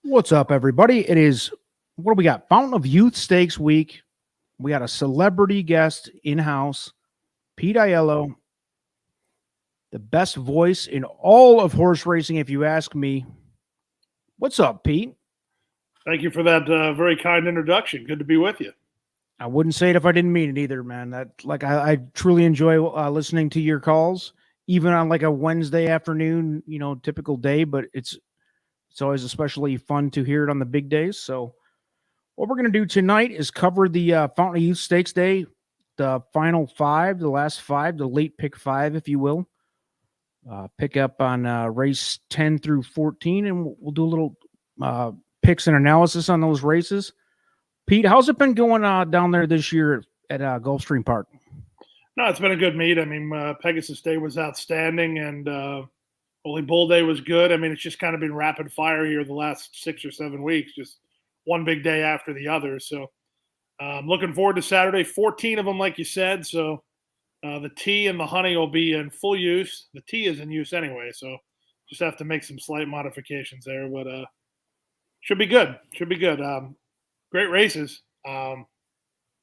What's up, everybody? It is, what do we got? Fountain of Youth Stakes week. We got a celebrity guest in-house, Pete AIELLO, the best voice in all of horse racing, if you ask me. What's up, Pete? Thank you for that very kind introduction. Good to be with you. I wouldn't say it if I didn't mean it either, man. I truly enjoy listening to your calls, even on like a Wednesday afternoon, typical day, but it's always especially fun to hear it on the big days. So what we're going to do tonight is cover the Fountain of Youth Stakes Day, the final five, the last five, the late pick five, if you will. Pick up on race 10 through 14, and we'll do a little picks and analysis on those races. Pete, how's it been going down there this year at Gulfstream Park? No, it's been a good meet. I mean, Pegasus Day was outstanding, and Holy Bull Day was good. I mean, it's just kind of been rapid fire here the last 6 or 7 weeks, just one big day after the other. So I'm looking forward to Saturday. 14 of them, like you said. So the tea and the honey will be in full use. The tea is in use anyway, so just have to make some slight modifications there. But should be good. Should be good. Great races.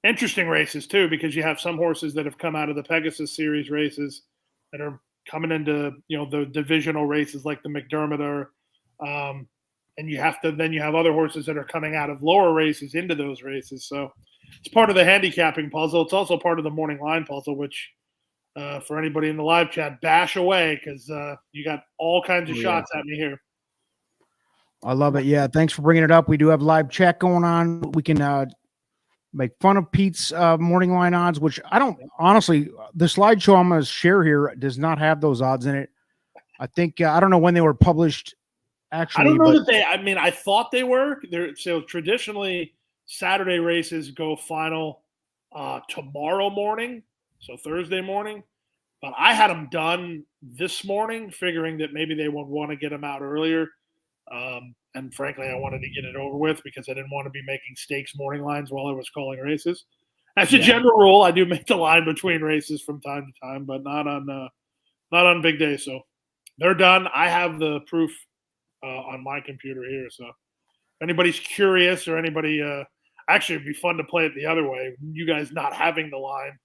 Interesting races, too, because you have some horses that have come out of the Pegasus Series races that are coming into, the divisional races like the McDermott and you have other horses that are coming out of lower races into those races. So it's part of the handicapping puzzle. It's also part of the morning line puzzle, which for anybody in the live chat, bash away because you got all kinds of shots at me here. I love it. Yeah, thanks for bringing it up. We do have live chat going on. We can make fun of Pete's morning line odds, which I don't honestly. The slideshow I'm going to share here does not have those odds in it. I think I don't know when they were published. Actually, I don't know that they. I mean, I thought they were. So traditionally, Saturday races go final tomorrow morning, so Thursday morning. But I had them done this morning, figuring that maybe they would want to get them out earlier. And frankly, I wanted to get it over with because I didn't want to be making stakes morning lines while I was calling races. As a general rule, I do make the line between races from time to time, but not on big days. So they're done. I have the proof on my computer here. So if anybody's curious or anybody, actually, it'd be fun to play it the other way. You guys not having the line.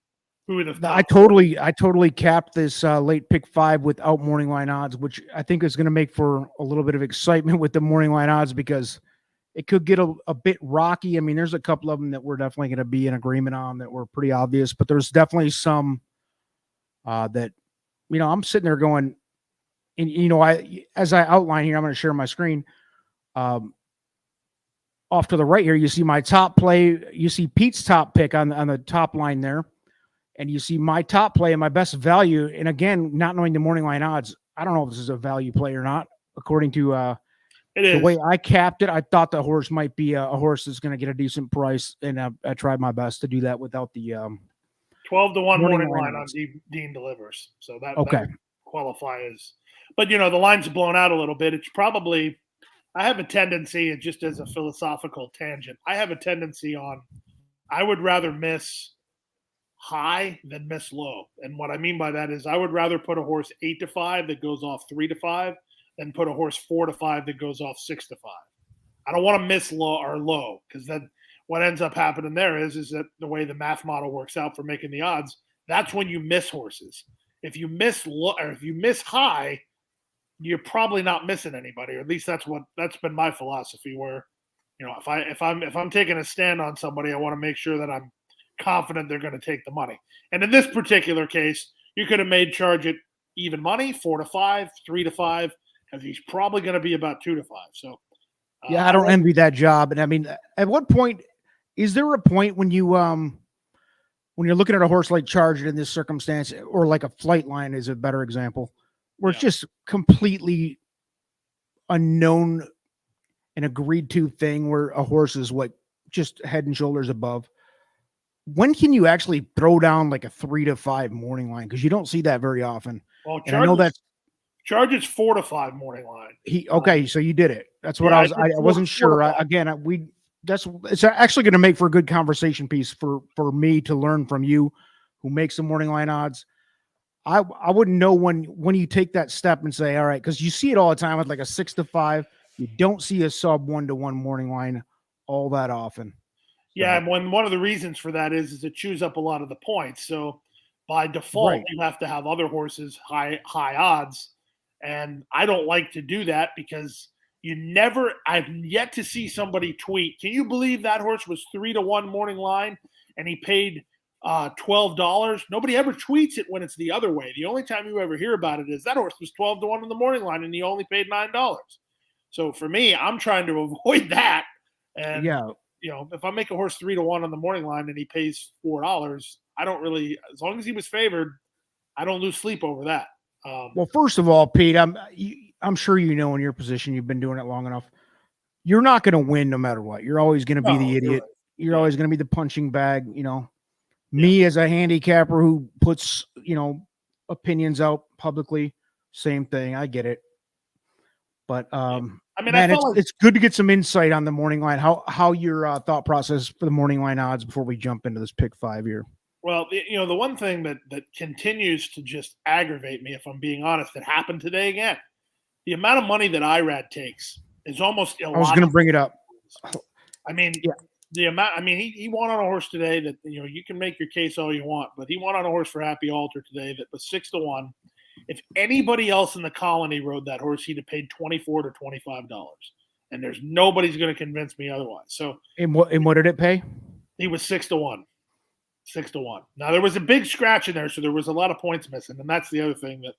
I totally capped this late pick five without morning line odds, which I think is going to make for a little bit of excitement with the morning line odds because it could get a bit rocky. I mean, there's a couple of them that we're definitely going to be in agreement on that were pretty obvious, but there's definitely some that, I'm sitting there going, and, as I outline here, I'm going to share my screen. Off to the right here, you see my top play. You see Pete's top pick on the top line there. And you see my top play and my best value. And again, not knowing the morning line odds, I don't know if this is a value play or not. According to the way I capped it, I thought the horse might be a horse that's going to get a decent price. And I tried my best to do that without the 12-1 morning line on Dean Delivers. So that qualifies. But, the line's blown out a little bit. It's probably – I have a tendency, just as a philosophical tangent, I have a tendency on I would rather miss – high than miss low. And what I mean by that is I would rather put a horse 8-5 that goes off 3-5 than put a horse 4-5 that goes off 6-5. I don't want to miss low because then what ends up happening there is that the way the math model works out for making the odds, that's when you miss horses. If you miss low or if you miss high, you're probably not missing anybody, or at least that's been my philosophy where, if I'm taking a stand on somebody, I want to make sure that I'm confident they're going to take the money. And in this particular case, you could have made charge at even money, 4-5, 3-5, because he's probably going to be about 2-5. So, I don't envy that job. And I mean, at what point is there a point when you when you're looking at a horse like Charged in this circumstance, or like a Flight Line is a better example, where it's just completely unknown and agreed to thing where a horse is just head and shoulders above? When can you actually throw down like a 3-5 morning line? Because you don't see that very often. Well, and I know that Charged's 4-5 morning line. So you did it. That's what I wasn't sure. It's actually going to make for a good conversation piece for me to learn from you, who makes the morning line odds. I wouldn't know when you take that step and say, all right, because you see it all the time with like a 6-5. You don't see a sub 1-1 morning line all that often. Yeah, and one of the reasons for that is it chews up a lot of the points. So by default, you have to have other horses high odds, and I don't like to do that because I've yet to see somebody tweet. Can you believe that horse was 3-1 morning line and he paid $12? Nobody ever tweets it when it's the other way. The only time you ever hear about it is that horse was 12-1 in the morning line and he only paid $9. So for me, I'm trying to avoid that. And if I make a horse 3-1 on the morning line and he pays $4, I don't really, as long as he was favored, I don't lose sleep over that. Well, first of all, Pete, I'm sure in your position, you've been doing it long enough. You're not going to win no matter what. You're always going to be the idiot. You're always going to be the punching bag. Me as a handicapper who puts opinions out publicly, same thing. I get it. But it's good to get some insight on the morning line. How your thought process for the morning line odds before we jump into this pick 5 here. Well, the one thing that continues to just aggravate me, if I'm being honest, that happened today again. The amount of money that Irad takes is almost illogical. I was going to bring it up. I mean, the amount. I mean, he won on a horse today that you can make your case all you want, but he won on a horse for Happy Altar today that was 6-1. If anybody else in the colony rode that horse, he'd have paid $24 to $25, and there's nobody's going to convince me otherwise. So, and what did it pay? He was 6-1. 6-1. Now there was a big scratch in there, so there was a lot of points missing, and that's the other thing that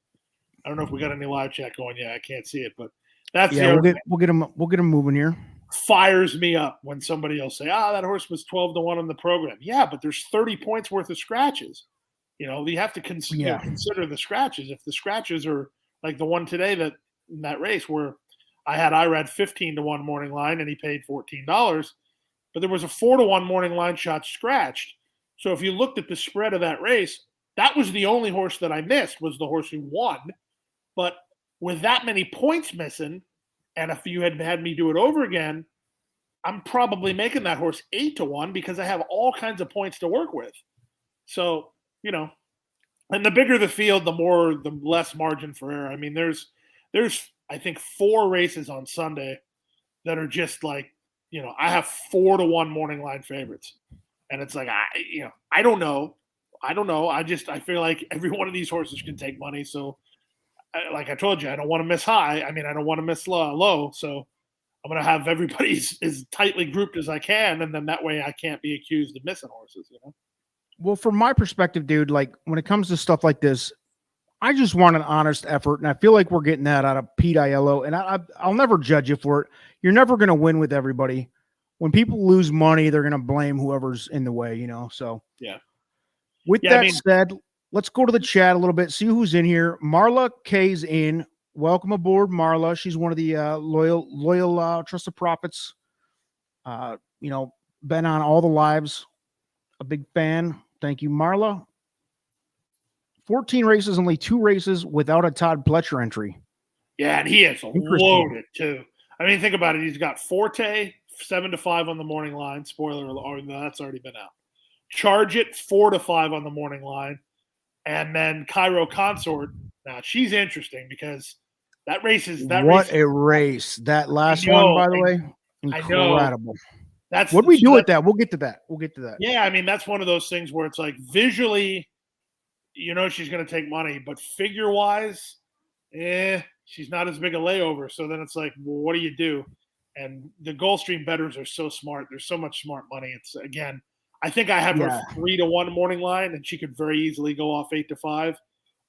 I don't know if we got any live chat going. Yeah, I can't see it, but that's we'll get him moving here. Fires me up when somebody will say, that horse was 12-1 on the program. Yeah, but there's 30 points worth of scratches. You have to consider the scratches. If the scratches are like the one today in that race where I had Irad 15-1 morning line and he paid $14, but there was a 4-1 morning line shot scratched. So if you looked at the spread of that race, that was the only horse that I missed was the horse who won. But with that many points missing, and if you had me do it over again, I'm probably making that horse 8-1 because I have all kinds of points to work with. So, and the bigger the field, the less margin for error. I mean, there's I think 4 races on Sunday that are just like, I have 4-1 morning line favorites. And it's like, I don't know. I feel like every one of these horses can take money. So like I told you, I don't want to miss high. I mean, I don't want to miss low. So I'm going to have everybody as tightly grouped as I can. And then that way I can't be accused of missing horses, Well, from my perspective, dude, like when it comes to stuff like this, I just want an honest effort. And I feel like we're getting that out of Pete AIELLO. And I'll never judge you for it. You're never going to win with everybody. When people lose money, they're going to blame whoever's in the way, So, with that said, let's go to the chat a little bit, see who's in here. Marla K's in. Welcome aboard, Marla. She's one of the loyal Trusted Prophets. Been on all the lives. A big fan. Thank you, Marla. 14 races, only 2 races without a Todd Pletcher entry. Yeah, and he is loaded, too. I mean, think about it. He's got Forte, 7-5 on the morning line. Spoiler, that's already been out. Charge It, 4-5 on the morning line. And then Cairo Consort. Now, she's interesting because that race is – a race. That last one, by the way, incredible. What do we do with that? We'll get to that. Yeah, I mean, that's one of those things where it's like visually, she's going to take money. But figure-wise, she's not as big a layover. So then it's like, well, what do you do? And the Gulfstream bettors are so smart. There's so much smart money. It's, again, I think I have her 3-1 morning line, and she could very easily go off 8-5.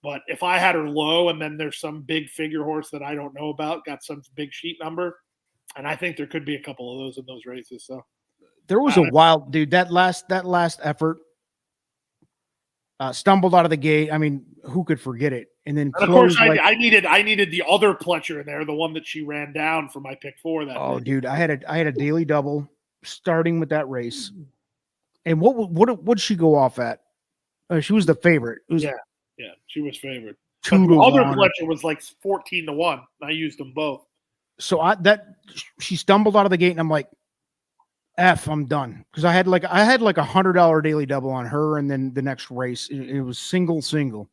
But if I had her low and then there's some big figure horse that I don't know about, got some big sheet number, and I think there could be a couple of those in those races. So there was a wild dude that last effort stumbled out of the gate. I mean, who could forget it? And then of course I needed the other Pletcher in there, the one that she ran down for my pick 4. That dude, I had a daily double starting with that race. And what she go off at? She was the favorite. Yeah, she was favored. But the other Pletcher was like 14-1. I used them both. So she stumbled out of the gate, and I'm like, I'm done, because I had like $100 daily double on her, and then the next race it was single,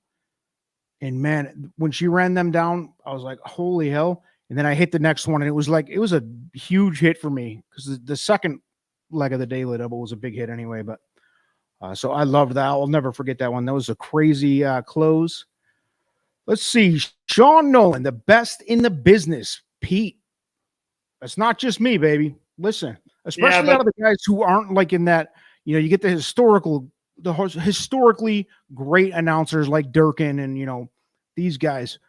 and man, when she ran them down, I was like, holy hell! And then I hit the next one, and it was a huge hit for me because the second leg of the daily double was a big hit anyway. But so I loved that. I'll never forget that one. That was a crazy close. Let's see. Sean Nolan, the best in the business. Pete. That's not just me, baby. Listen, especially out of the guys who aren't like in that, you get the historically great announcers like Durkin and, these guys.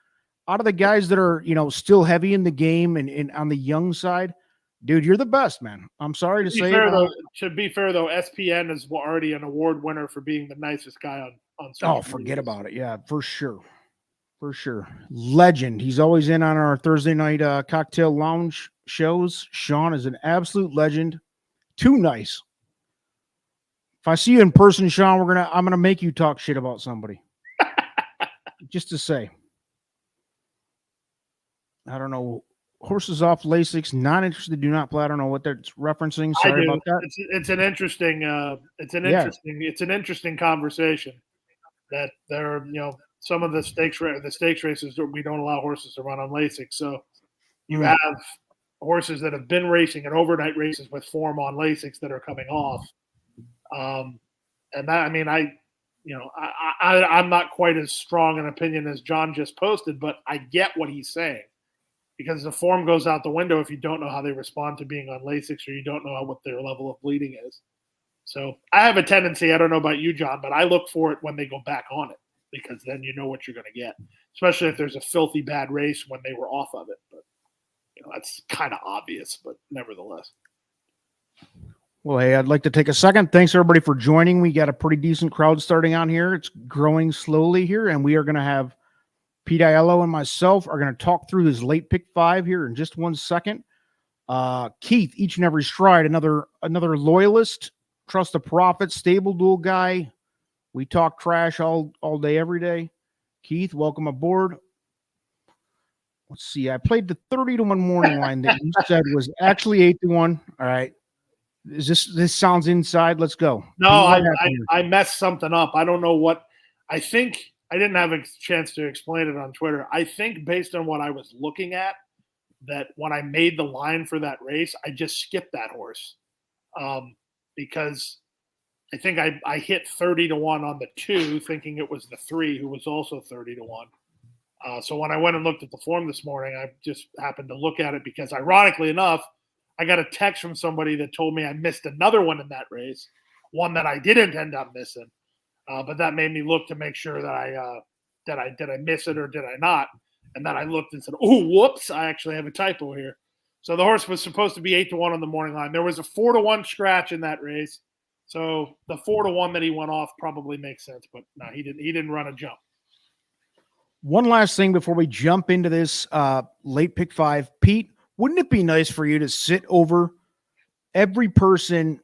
Out of the guys that are, still heavy in the game and on the young side, dude, you're the best, man. I'm sorry to say it. To be fair, though, SPN is already an award winner for being the nicest guy on social media. Forget about it. Yeah, for sure. For sure. Legend. He's always in on our Thursday night cocktail lounge shows. Sean is an absolute legend. Too nice. If I see you in person, Sean, I'm gonna make you talk shit about somebody. Just to say. I don't know. Horses off Lasix, not interested, do not play. I don't know what they're referencing. Sorry about that. It's an interesting it's an interesting conversation that there are, some of the stakes races we don't allow horses to run on Lasix. So you have horses that have been racing in overnight races with form on Lasix that are coming off. And that, I mean, I'm not quite as strong an opinion as John just posted, but I get what he's saying. Because the form goes out the window if you don't know how they respond to being on Lasix or you don't know what their level of bleeding is. So I have a tendency, I don't know about you, John, but I look for it when they go back on it because then you know what you're going to get, especially if there's a filthy bad race when they were off of it. But that's kind of obvious, but nevertheless. Well, hey, I'd like to take a second. Thanks, everybody, for joining. We got a pretty decent crowd starting on here. It's growing slowly here, and we are going to have Pete AIELLO and myself are going to talk through this late pick 5 here in just 1 second. Keith, each and every stride, another loyalist, trust the prophet, stable dual guy. We talk trash all day, every day. Keith, welcome aboard. Let's see. I played the 30-1 morning line that you said was actually 8-1. All right. This sounds inside? Let's go. No, I messed something up. I don't know what I think. I didn't have a chance to explain it on Twitter. I think based on what I was looking at, that when I made the line for that race, I just skipped that horse because I think I hit 30-1 on the 2, thinking it was the 3 who was also 30-1. So when I went and looked at the form this morning, I just happened to look at it because, ironically enough, I got a text from somebody that told me I missed another one in that race, one that I didn't end up missing. But that made me look to make sure that did I miss it or did I not? And then I looked and said, "Oh, whoops! I actually have a typo here." So the horse was supposed to be 8-1 on the morning line. There was a 4-1 scratch in that race, so the 4-1 that he went off probably makes sense. But no, he didn't. He didn't run a jump. One last thing before we jump into this late pick 5, Pete. Wouldn't it be nice for you to sit over every person,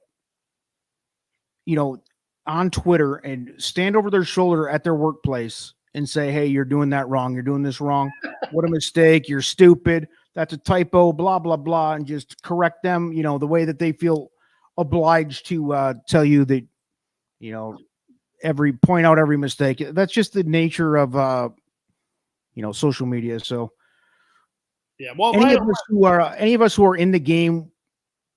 on Twitter and stand over their shoulder at their workplace and say, "Hey, you're doing that wrong. You're doing this wrong. What a mistake. You're stupid. That's a typo, blah, blah, blah," and just correct them, the way that they feel obliged to tell you that, point out every mistake. That's just the nature of, social media. So yeah, well, any of us who are in the game,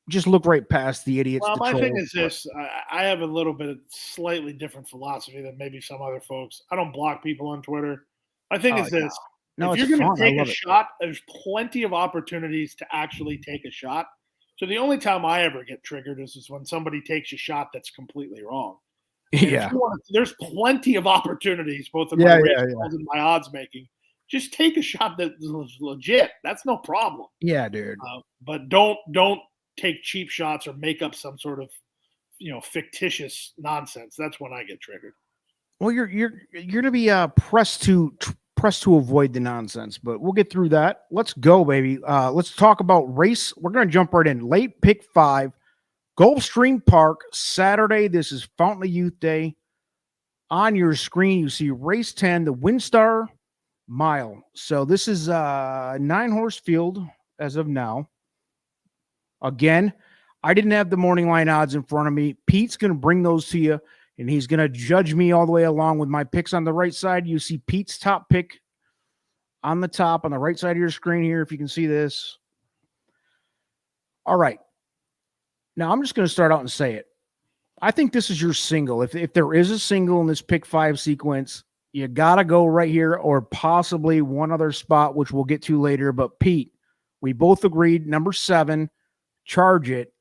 just look right past the idiots. Well, my thing is this. I have a little bit of slightly different philosophy than maybe some other folks. I don't block people on Twitter. My thing is this. No, if you're going to take a shot, there's plenty of opportunities to actually take a shot. So the only time I ever get triggered is when somebody takes a shot that's completely wrong. Yeah. There's plenty of opportunities, both in my and my odds making. Just take a shot that's legit. That's no problem. Yeah, dude. But don't take cheap shots or make up some sort of, fictitious nonsense. That's when I get triggered. Well, you're going to be pressed to avoid the nonsense, but we'll get through that. Let's go, baby. Let's talk about race. We're going to jump right in. Late pick 5, Gulfstream Park, Saturday. This is Fountain of Youth Day. On your screen, you see race 10, the Windstar Mile. So this is a 9-horse field as of now. Again, I didn't have the morning line odds in front of me. Pete's going to bring those to you, and he's going to judge me all the way along with my picks on the right side. You see Pete's top pick on the top, on the right side of your screen here, if you can see this. All right. Now, I'm just going to start out and say it. I think this is your single. If there is a single in this pick 5 sequence, you got to go right here or possibly one other spot, which we'll get to later. But Pete, we both agreed number 7, Charge It,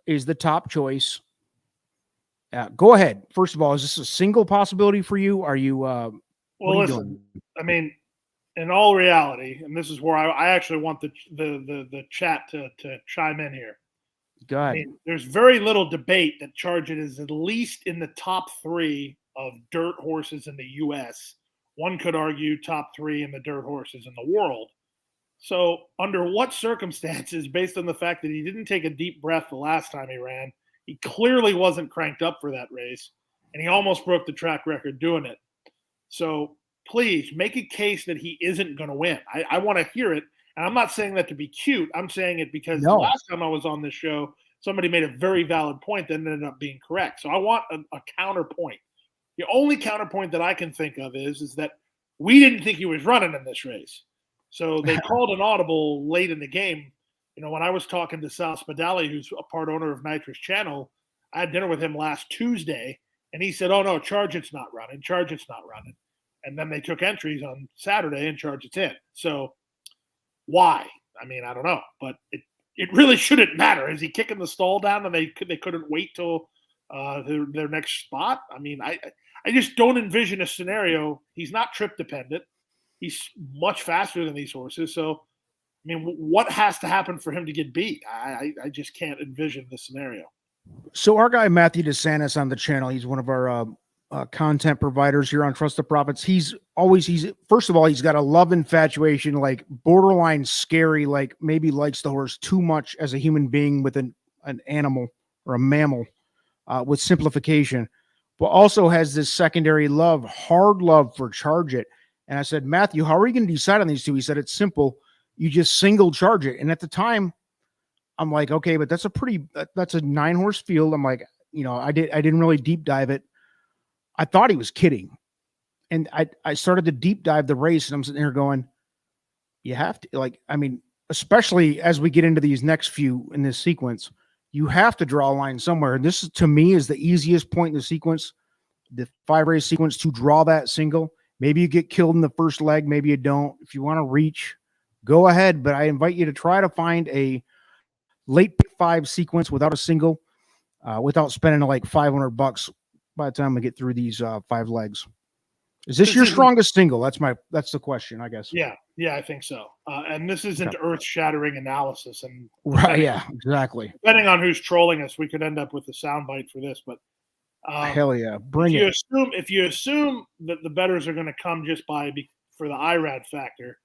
is the top choice. Go ahead. First of all, is this a single possibility for you? Are you well, listen, I mean, in all reality, and this is where I actually want the chat to chime in here. Go ahead. I mean, there's very little debate that Charge It is at least in the top 3 of dirt horses in the U.S. One could argue top 3 in the dirt horses in the world. So under what circumstances, based on the fact that he didn't take a deep breath the last time he ran, he clearly wasn't cranked up for that race, and he almost broke the track record doing it. So please make a case that he isn't going to win. I want to hear it. And I'm not saying that to be cute. I'm saying it because the last time I was on this show, somebody made a very valid point that ended up being correct. So I want a counterpoint. The only counterpoint that I can think of is that we didn't think he was running in this race. So they called an audible late in the game. You know, when I was talking to Sal Spadali, who's a part owner of Nitrous Channel, I had dinner with him last Tuesday, and he said, oh, no, Charge It's not running. Charge It's not running. And then they took entries on Saturday and Charge It's in. So why? I mean, I don't know. But it really shouldn't matter. Is he kicking the stall down and they couldn't wait till their next spot? I mean, I just don't envision a scenario. He's not trip dependent. He's much faster than these horses. So, I mean, what has to happen for him to get beat? I just can't envision the scenario. So our guy, Matthew DeSantis on the channel, he's one of our content providers here on Trust the Profits. He's first of all, he's got a love infatuation, like borderline scary, like maybe likes the horse too much as a human being with an animal or a mammal with simplification, but also has this secondary love, hard love for Charge It. And I said, Matthew, how are you going to decide on these two? He said, it's simple. You just single Charge It. And at the time, I'm like, okay, but that's a 9-horse field. I'm like, you know, I didn't really deep dive it. I thought he was kidding. And I started to deep dive the race, and I'm sitting there going, you have to, like, I mean, especially as we get into these next few in this sequence, you have to draw a line somewhere. And this, to me, is the easiest point in the sequence, the 5-race sequence, to draw that single. Maybe you get killed in the first leg. Maybe you don't. If you want to reach, go ahead. But I invite you to try to find a late pick 5 sequence without a single, without spending like $500 by the time we get through these 5 legs. Is this your strongest single? That's the question, I guess. Yeah, I think so. And this isn't earth-shattering analysis. And right, yeah, exactly. Depending on who's trolling us, we could end up with a soundbite for this. But hell yeah, bring it. If you assume that the bettors are going to come just for the IRAD factor,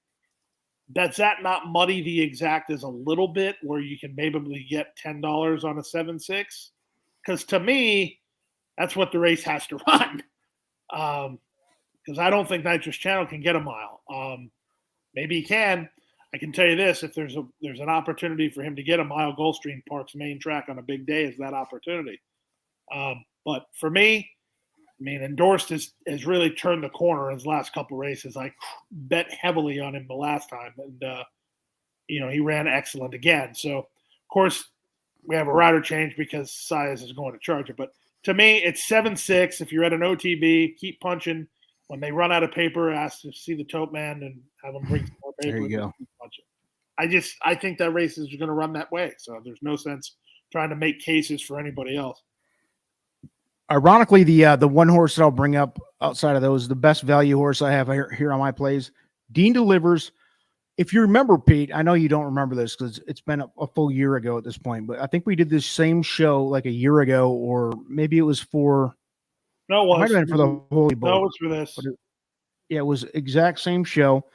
does that not muddy the exactas a little bit, where you can maybe get $10 on a 7-6? Because to me, that's what the race has to run. Because I don't think Nitrous Channel can get a mile. Maybe he can. I can tell you this: if there's an opportunity for him to get a mile, Gulfstream Park's main track on a big day is that opportunity. But for me, I mean, Endorsed has really turned the corner in his last couple of races. I bet heavily on him the last time, and he ran excellent again. So, of course, we have a rider change because Sias is going to Charge It. But to me, it's 7-6. If you're at an OTB, keep punching. When they run out of paper, ask to see the tote man and have them bring some more paper. There you go. I think that race is going to run that way. So there's no sense trying to make cases for anybody else. Ironically, the one horse that I'll bring up outside of those, the best value horse I have here on my plays, Dean Delivers. If you remember, Pete, I know you don't remember this because it's been a full year ago at this point, but I think we did this same show like a year ago, or maybe it was for. No, it was. It might have been for the Holy Bowl. No, it was for this. It was exact same show.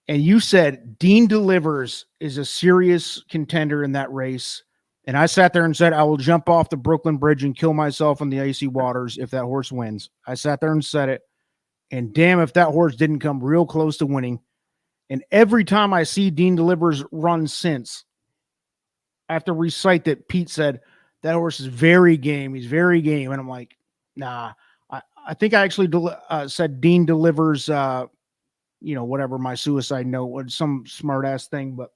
And you said Dean Delivers is a serious contender in that race. And I sat there and said, I will jump off the Brooklyn Bridge and kill myself in the icy waters if that horse wins. I sat there and said it. And damn, if that horse didn't come real close to winning. And every time I see Dean Delivers run since, I have to recite that Pete said, that horse is very game. He's very game. And I'm like, nah. I think I actually said Dean Delivers whatever my suicide note was, some smart ass thing. But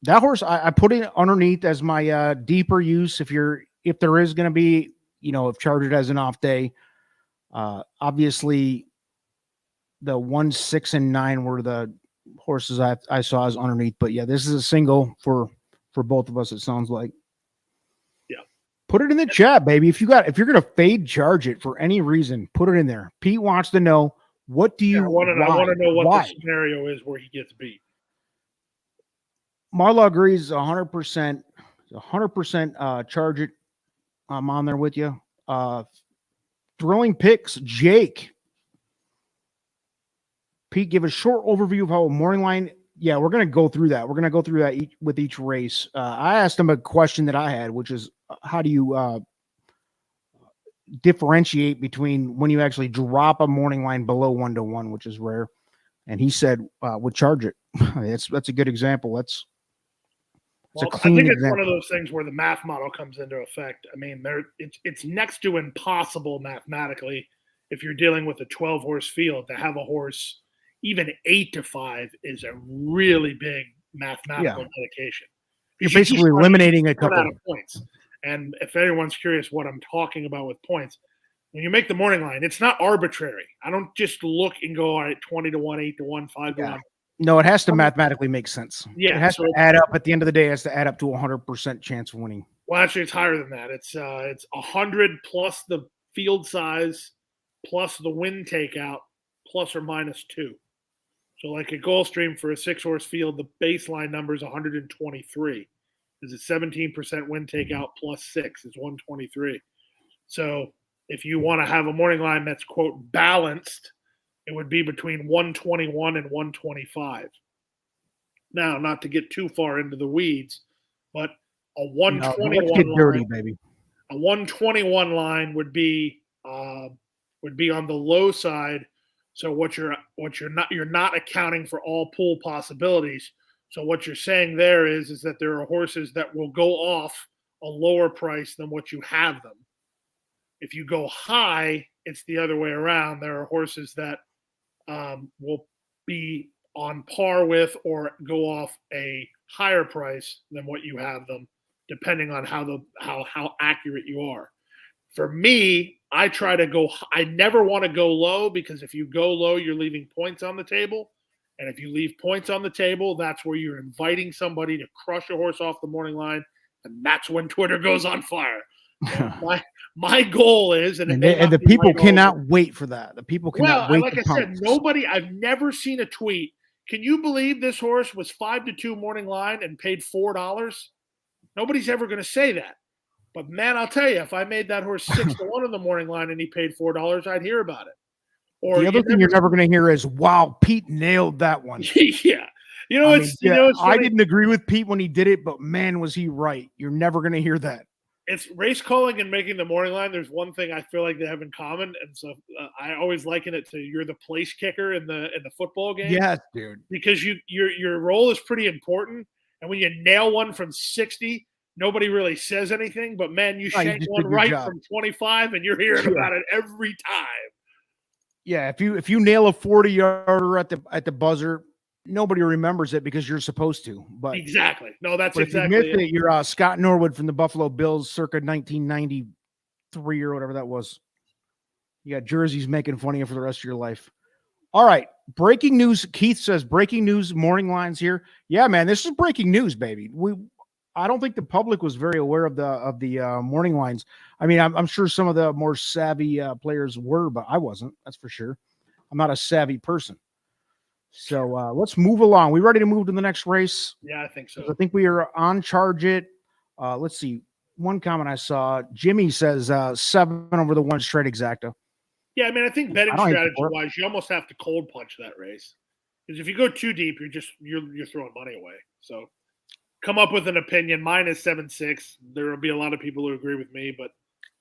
that horse, I put it underneath as my deeper use. If there is going to be, if Charged has an off day, obviously the 1, 6, and 9 were the horses I saw as underneath. But yeah, this is a single for both of us. It sounds like. Yeah. Put it in the chat, baby. If you're going to fade Charge It for any reason, put it in there. Pete wants to know, what do you I want to know what the scenario is where he gets beat. Marla agrees 100%. 100% Charge It. I'm on there with you. Thrilling picks, Jake. Pete, give a short overview of how a morning line. Yeah, we're going to go through that. We're going to go through that with each race. I asked him a question that I had, which is, how do you differentiate between when you actually drop a morning line below 1-1, which is rare? And he said, would Charge It. That's a good example. I think it's one of those things where the math model comes into effect. I mean, it's next to impossible mathematically, if you're dealing with a 12-horse field, to have a horse even 8-5 is a really big mathematical dedication. You're basically eliminating a couple of points. And if anyone's curious what I'm talking about with points, when you make the morning line, it's not arbitrary. I don't just look and go, all right, 20-1, 8-1, 5-1. No, it has to mathematically make sense. Yeah, it has to add up. At the end of the day, it has to add up to 100% chance of winning. Well, actually, it's higher than that. It's 100 plus the field size, plus the wind takeout, plus or minus 2. So, like at Gulfstream for a 6-horse field, the baseline number is 123. Is it 17% wind takeout plus 6 is 123. So, if you want to have a morning line that's quote balanced, it would be between 121 and 125. Now, not to get too far into the weeds, but a 121 baby. A 121 line would be on the low side. So you're not accounting for all pool possibilities. So what you're saying there is that there are horses that will go off a lower price than what you have them. If you go high, it's the other way around. There are horses that will be on par with or go off a higher price than what you have them, depending on how accurate you are. For me, I never want to go low, because if you go low, you're leaving points on the table. And if you leave points on the table, that's where you're inviting somebody to crush a horse off the morning line. And that's when Twitter goes on fire. My goal is, and the people cannot wait for that. The people cannot wait. Like I said, I've never seen a tweet. Can you believe this horse was 5-2 morning line and paid $4? Nobody's ever going to say that. But man, I'll tell you, if I made that horse 6-1 in the morning line and he paid $4, I'd hear about it. Or the other thing you're never going to hear is, "Wow, Pete nailed that one." Yeah, I didn't agree with Pete when he did it, but man, was he right. You're never going to hear that. It's race calling and making the morning line. There's one thing I feel like they have in common, and so I always liken it to you're the place kicker in the football game. Yes, dude. Because your role is pretty important, and when you nail one from 60, nobody really says anything. But man, you shank one right from 25, and you're hearing about it every time. Yeah, if you nail a 40-yarder at the buzzer, nobody remembers it because you're supposed to. But exactly, no, that's exactly if you missed it. You're Scott Norwood from the Buffalo Bills, circa 1993 or whatever that was. You got jerseys making fun of you for the rest of your life. All right, breaking news. Keith says breaking news. Morning lines here. Yeah, man, this is breaking news, baby. I don't think the public was very aware of the morning lines. I mean, I'm sure some of the more savvy players were, but I wasn't. That's for sure. I'm not a savvy person. So let's move along. We ready to move to the next race? Yeah, I think so. I think we are on Charge It. Let's see. One comment I saw, Jimmy says 7 over the 1 straight exacta. Yeah, I mean, I think betting strategy-wise, you almost have to cold punch that race, because if you go too deep, you're throwing money away. So come up with an opinion. Mine is 7-6. There will be a lot of people who agree with me, but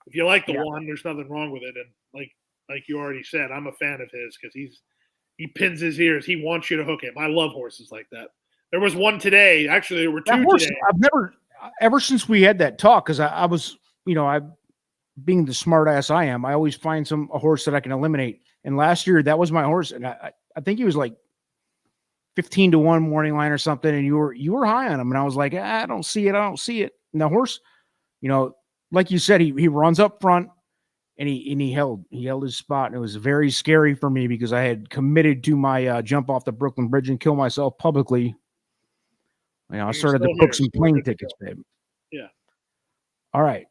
if you like the one, there's nothing wrong with it. And like you already said, I'm a fan of his because he pins his ears. He wants you to hook him. I love horses like that. There was one today. Actually, there were 2 today. I've never, ever since we had that talk, because I was, being the smart ass I am, I always find a horse that I can eliminate. And last year, that was my horse, and I think he was like 15-1 morning line or something, and you were high on him, and I was like, I don't see it. And the horse, like you said, he runs up front, and he held his spot, and it was very scary for me because I had committed to my jump off the Brooklyn Bridge and kill myself publicly. I started to book some plane tickets, babe. Yeah. All right.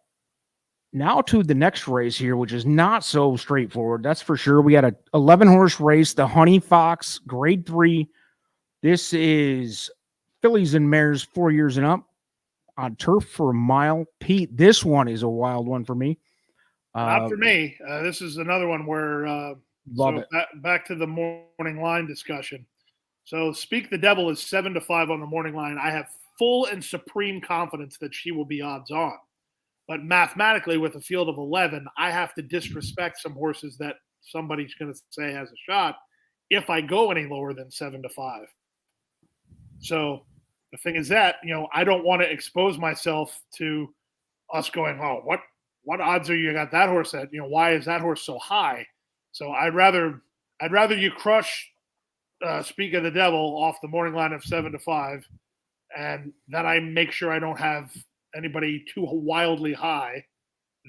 Now to the next race here, which is not so straightforward. That's for sure. We had a 11-horse race, the Honey Fox, Grade 3. This is fillies and mares 4 years and up on turf for a mile. Pete, this one is a wild one for me. Not for me. This is another one where love it. Back to the morning line discussion. So Speak the Devil is 7-5 on the morning line. I have full and supreme confidence that she will be odds on. But mathematically, with a field of 11, I have to disrespect some horses that somebody's going to say has a shot if I go any lower than 7-5. So the thing is that, I don't want to expose myself to us going, oh, what odds are you got that horse at? Why is that horse so high? So I'd rather you crush Speak of the Devil off the morning line of 7-5, and then I make sure I don't have anybody too wildly high.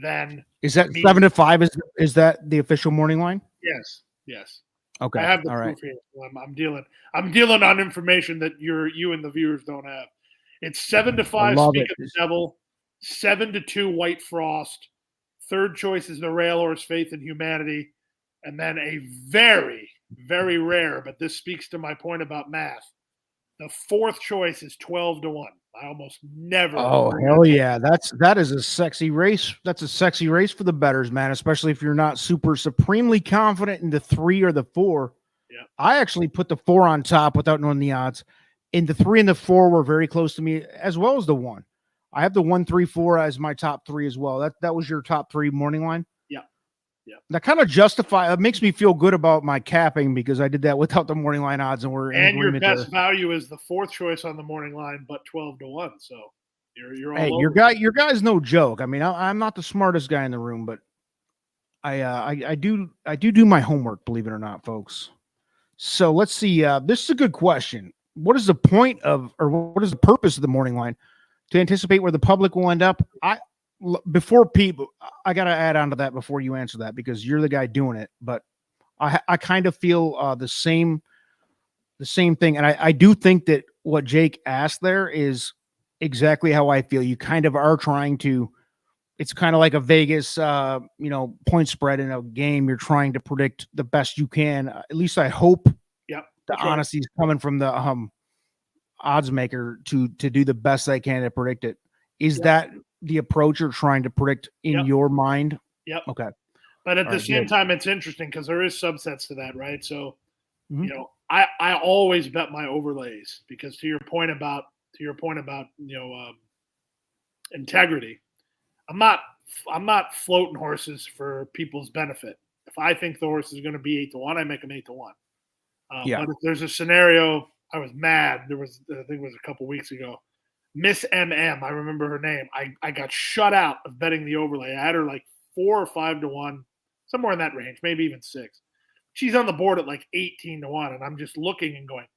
Then is that 7-5? Is that the official morning line? Yes. Okay. I have the proof right here. So I'm dealing on information that you and the viewers don't have. It's 7-5 Speak of the Devil, 7-2 White Frost. Third choice is the Rail Horse Faith and Humanity, and then a very, very rare, but this speaks to my point about math. The fourth choice is 12-1. I almost never. Oh, hell yeah. That is a sexy race. That's a sexy race for the bettors, man, especially if you're not super supremely confident in the 3 or the 4. Yeah. I actually put the 4 on top without knowing the odds. And the 3 and the 4 were very close to me, as well as the 1. I have the 1, 3, 4 as my top 3 as well. That was your top 3 morning line? Yeah. That kind of it makes me feel good about my capping because I did that without the morning line odds, and we're in agreement. And your best value is the 4th choice on the morning line, but 12-1. So you're all over. Your guy's no joke. I mean, I'm not the smartest guy in the room, but I do my homework, believe it or not, folks. So let's see. This is a good question. What is the point of, or what is the purpose of the morning line? To anticipate where the public will end up? Before Pete, I got to add on to that before you answer that because you're the guy doing it. But I kind of feel the same thing, and I do think that what Jake asked there is exactly how I feel. You kind of are trying to. It's kind of like a Vegas, point spread in a game. You're trying to predict the best you can. At least I hope. Yep, the honesty is coming from the odds maker to do the best they can to predict it. Is that the approach you're trying to predict in your mind? Yep. Okay. But at the same time, it's interesting because there is subsets to that, right? So, I always bet my overlays because to your point about integrity, I'm not floating horses for people's benefit. If I think the horse is going to be 8-1, I make them 8-1. But if there's a scenario, I was mad. I think it was a couple weeks ago. Miss MM, I remember her name. I got shut out of betting the overlay. I had her like 4 or 5-1, somewhere in that range, maybe even 6. She's on the board at like 18-1, and I'm just looking and going,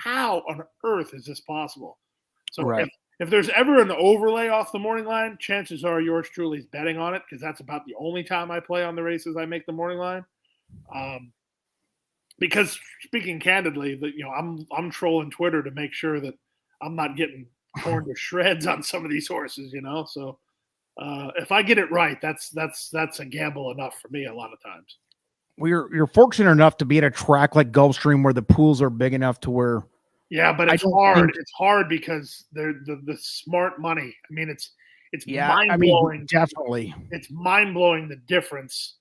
how on earth is this possible? So if there's ever an overlay off the morning line, chances are yours truly is betting on it because that's about the only time I play on the races I make the morning line. Because speaking candidly, I'm trolling Twitter to make sure that I'm not getting torn to shreds on some of these horses, So if I get it right, that's a gamble enough for me a lot of times. Well, you're fortunate enough to be at a track like Gulfstream where the pools are big enough to where. Yeah, but it's hard. It's hard because they're the smart money. I mean, it's mind blowing. Definitely, it's mind blowing the difference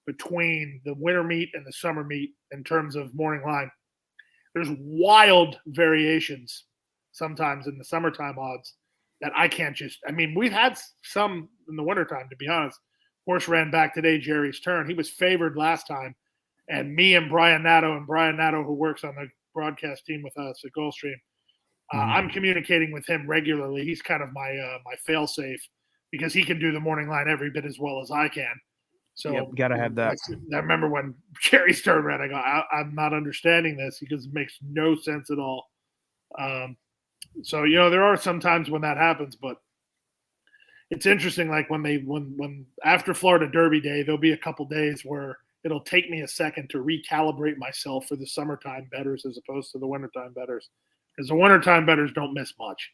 between the winter meet and the summer meet in terms of morning line. There's wild variations sometimes in the summertime odds that I can't just. I mean, we've had some in the wintertime, to be honest. Horse ran back today, Jerry's turn. He was favored last time, and me and Brian Nato, who works on the broadcast team with us at Gulfstream, I'm communicating with him regularly. He's kind of my fail-safe because he can do the morning line every bit as well as I can. So yep, gotta have that. I remember when Jerry's turned around, I go, I'm not understanding this because it makes no sense at all. So, there are some times when that happens, but it's interesting. Like when after Florida Derby Day, there'll be a couple days where it'll take me a second to recalibrate myself for the summertime bettors as opposed to the wintertime bettors, because the wintertime bettors don't miss much.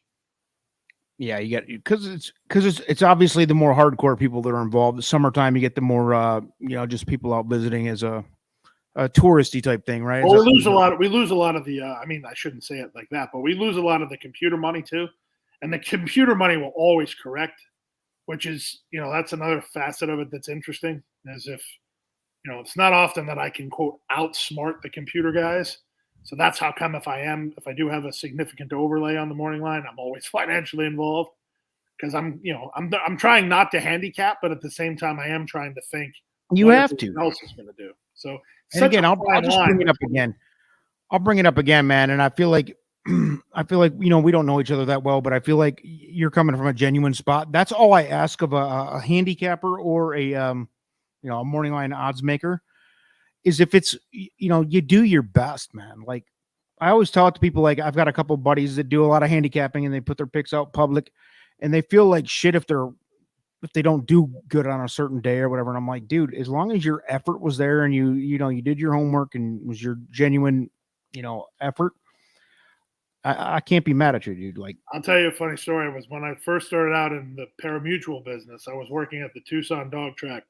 Yeah, you get because it's obviously the more hardcore people that are involved. The summertime, you get the more just people out visiting as a touristy type thing, right? Well, we lose a lot of the. I mean, I shouldn't say it like that, but we lose a lot of the computer money too, and the computer money will always correct, which is that's another facet of it that's interesting. As if it's not often that I can quote outsmart the computer guys. So that's how come if I do have a significant overlay on the morning line, I'm always financially involved because I'm trying not to handicap, but at the same time I am trying to think you have to. What else is going to do? So and again, I'll just bring it up again. I'll bring it up again, man. And I feel like we don't know each other that well, but I feel like you're coming from a genuine spot. That's all I ask of a handicapper or a morning line odds maker. Is if it's, you do your best, man. Like I always talk to people, like I've got a couple of buddies that do a lot of handicapping and they put their picks out public and they feel like shit if they don't do good on a certain day or whatever. And I'm like, dude, as long as your effort was there and you did your homework and was your genuine, effort, I can't be mad at you, dude. Like, I'll tell you a funny story. It was when I first started out in the pari-mutuel business, I was working at the Tucson dog track,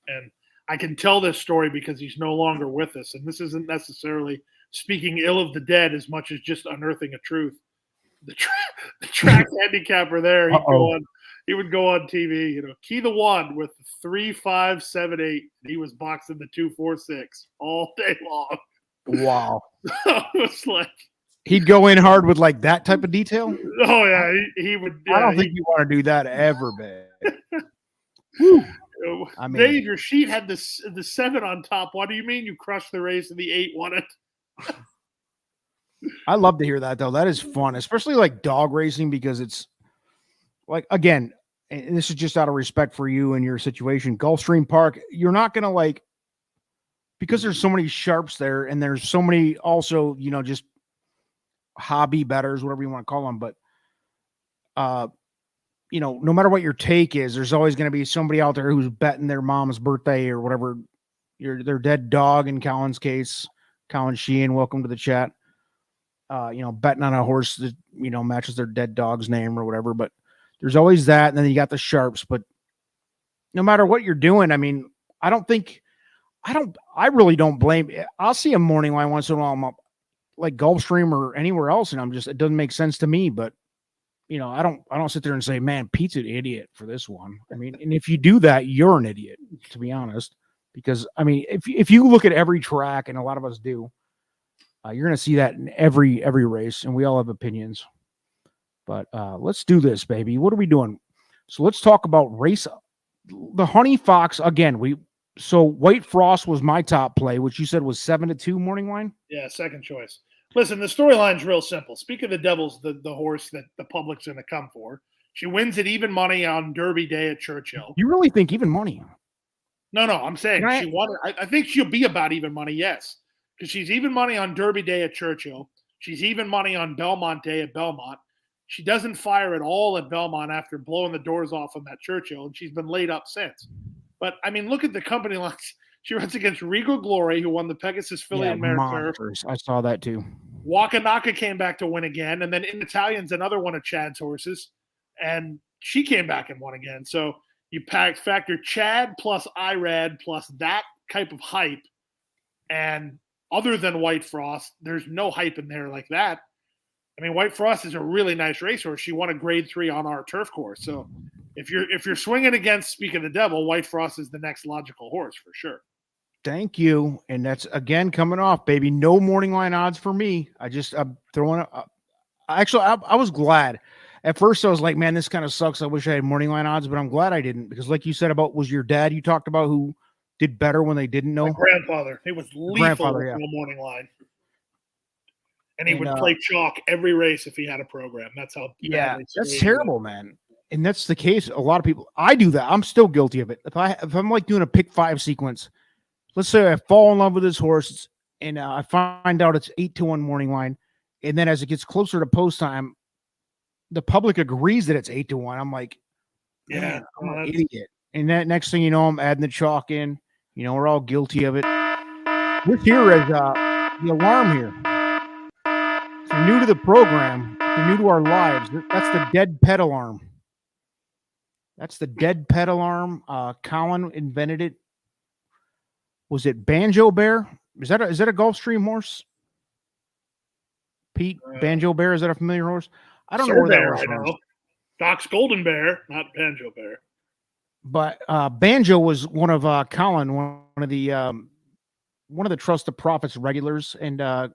and I can tell this story because he's no longer with us. And this isn't necessarily speaking ill of the dead as much as just unearthing a truth. The track handicapper there, he would go on TV, key the one with 3, 5, 7, 8. He was boxing the 2, 4, 6 all day long. Wow. It was like, he'd go in hard with like that type of detail. Oh yeah, he would. I don't think you want to do that ever, man. I mean, Dave, your sheet had the 7 on top. What do you mean you crushed the race and the 8 won it? I love to hear that though. That is fun, especially like dog racing, because it's like, again, and this is just out of respect for you and your situation, Gulfstream Park, you're not going to because there's so many sharps there and there's so many also, just hobby bettors, whatever you want to call them. But, no matter what your take is, there's always going to be somebody out there who's betting their mom's birthday or whatever, their dead dog in Colin's case. Colin Sheehan, welcome to the chat. Betting on a horse that, matches their dead dog's name or whatever. But there's always that. And then you got the sharps. But no matter what you're doing, I mean, I really don't blame. I'll see a morning line once in a while. I'm up like Gulfstream or anywhere else. And it doesn't make sense to me. But, I don't sit there and say, man, Pete's an idiot for this one. I mean, and if you do that, you're an idiot, to be honest. Because, I mean, if you look at every track, and a lot of us do, you're going to see that in every race, and we all have opinions. But let's do this, baby. What are we doing? So let's talk about race. The Honey Fox, again, so White Frost was my top play, which you said was 7-2 morning line? Yeah, second choice. Listen, the storyline's real simple. Speak of the Devil's the horse that the public's going to come for. She wins at even money on Derby Day at Churchill. You really think even money? No, I'm saying she won. I think she'll be about even money, yes. Because she's even money on Derby Day at Churchill. She's even money on Belmont Day at Belmont. She doesn't fire at all at Belmont after blowing the doors off on that Churchill, and she's been laid up since. But, I mean, look at the company lines. She runs against Regal Glory, who won the Pegasus Filly and Mare Turf. I saw that too. Wakanaka came back to win again, and then In Italian's another one of Chad's horses, and she came back and won again. So you factor Chad plus Irad plus that type of hype, and other than White Frost, there's no hype in there like that. I mean, White Frost is a really nice racehorse. She won a grade 3 on our turf course. So if you're swinging against Speak of the Devil, White Frost is the next logical horse for sure. Thank you. And that's, again, coming off, baby. No morning line odds for me. I'm throwing it up. Actually, I was glad. At first, I was like, man, this kind of sucks. I wish I had morning line odds, but I'm glad I didn't. Because like you said about, was your dad you talked about who did better when they didn't know? My grandfather. He was lethal in the morning line. And he would play chalk every race if he had a program. That's how. Yeah, that's terrible, man. and that's the case. A lot of people, I do that. I'm still guilty of it. If I'm like doing a pick 5 sequence, let's say I fall in love with this horse and I find out it's 8-1 morning line. And then as it gets closer to post time, the public agrees that it's 8-1. I'm like, man, I'm an idiot. And that next thing you know, I'm adding the chalk in. You know, we're all guilty of it. This here is the alarm here. If you're new to the program, if you're new to our lives, that's the dead pet alarm. That's the dead pet alarm. Colin invented it. Was it Banjo Bear? Is that a Gulfstream horse? Pete, Banjo Bear, is that a familiar horse? I don't know where that horse runs. Doc's Golden Bear, not Banjo Bear. But Banjo was one of Colin, one of the Trust the Profits regulars and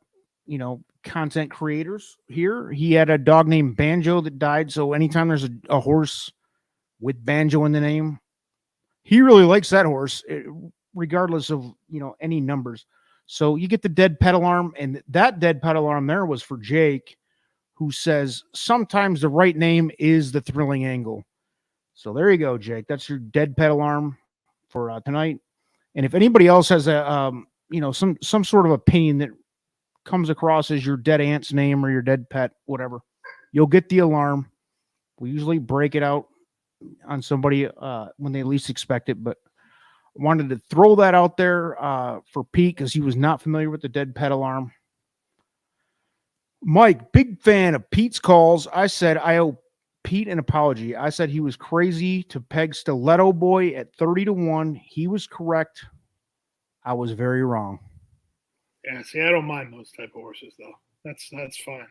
content creators here. He had a dog named Banjo that died. So anytime there's a horse with Banjo in the name, he really likes that horse, regardless of any numbers. So you get the dead pet alarm, and that dead pet alarm there was for Jake, who says sometimes the right name is the thrilling angle. So there you go, Jake. That's your dead pet alarm for tonight. And if anybody else has a some sort of opinion that comes across as your dead aunt's name or your dead pet, whatever, you'll get the alarm. We usually break it out on somebody when they least expect it, but I wanted to throw that out there for Pete because he was not familiar with the dead pet alarm. Mike, big fan of Pete's calls. I said I owe Pete an apology. I said he was crazy to peg Stiletto Boy at 30-1. He was correct. I was very wrong. Yeah, see, I don't mind those type of horses, though. That's fine.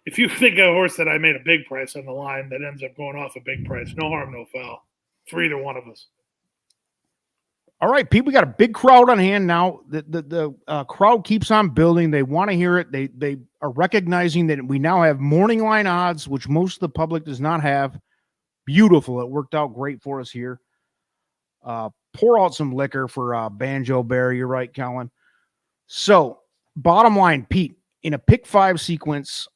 If you think a horse that I made a big price on the line that ends up going off a big price, no harm, no foul for either one of us. All right, Pete, we got a big crowd on hand now. The crowd keeps on building. They want to hear it. They are recognizing that we now have morning line odds, which most of the public does not have. Beautiful. It worked out great for us here. Pour out some liquor for Banjo Bear. You're right, Colin. So, bottom line, Pete, in a pick 5 sequence,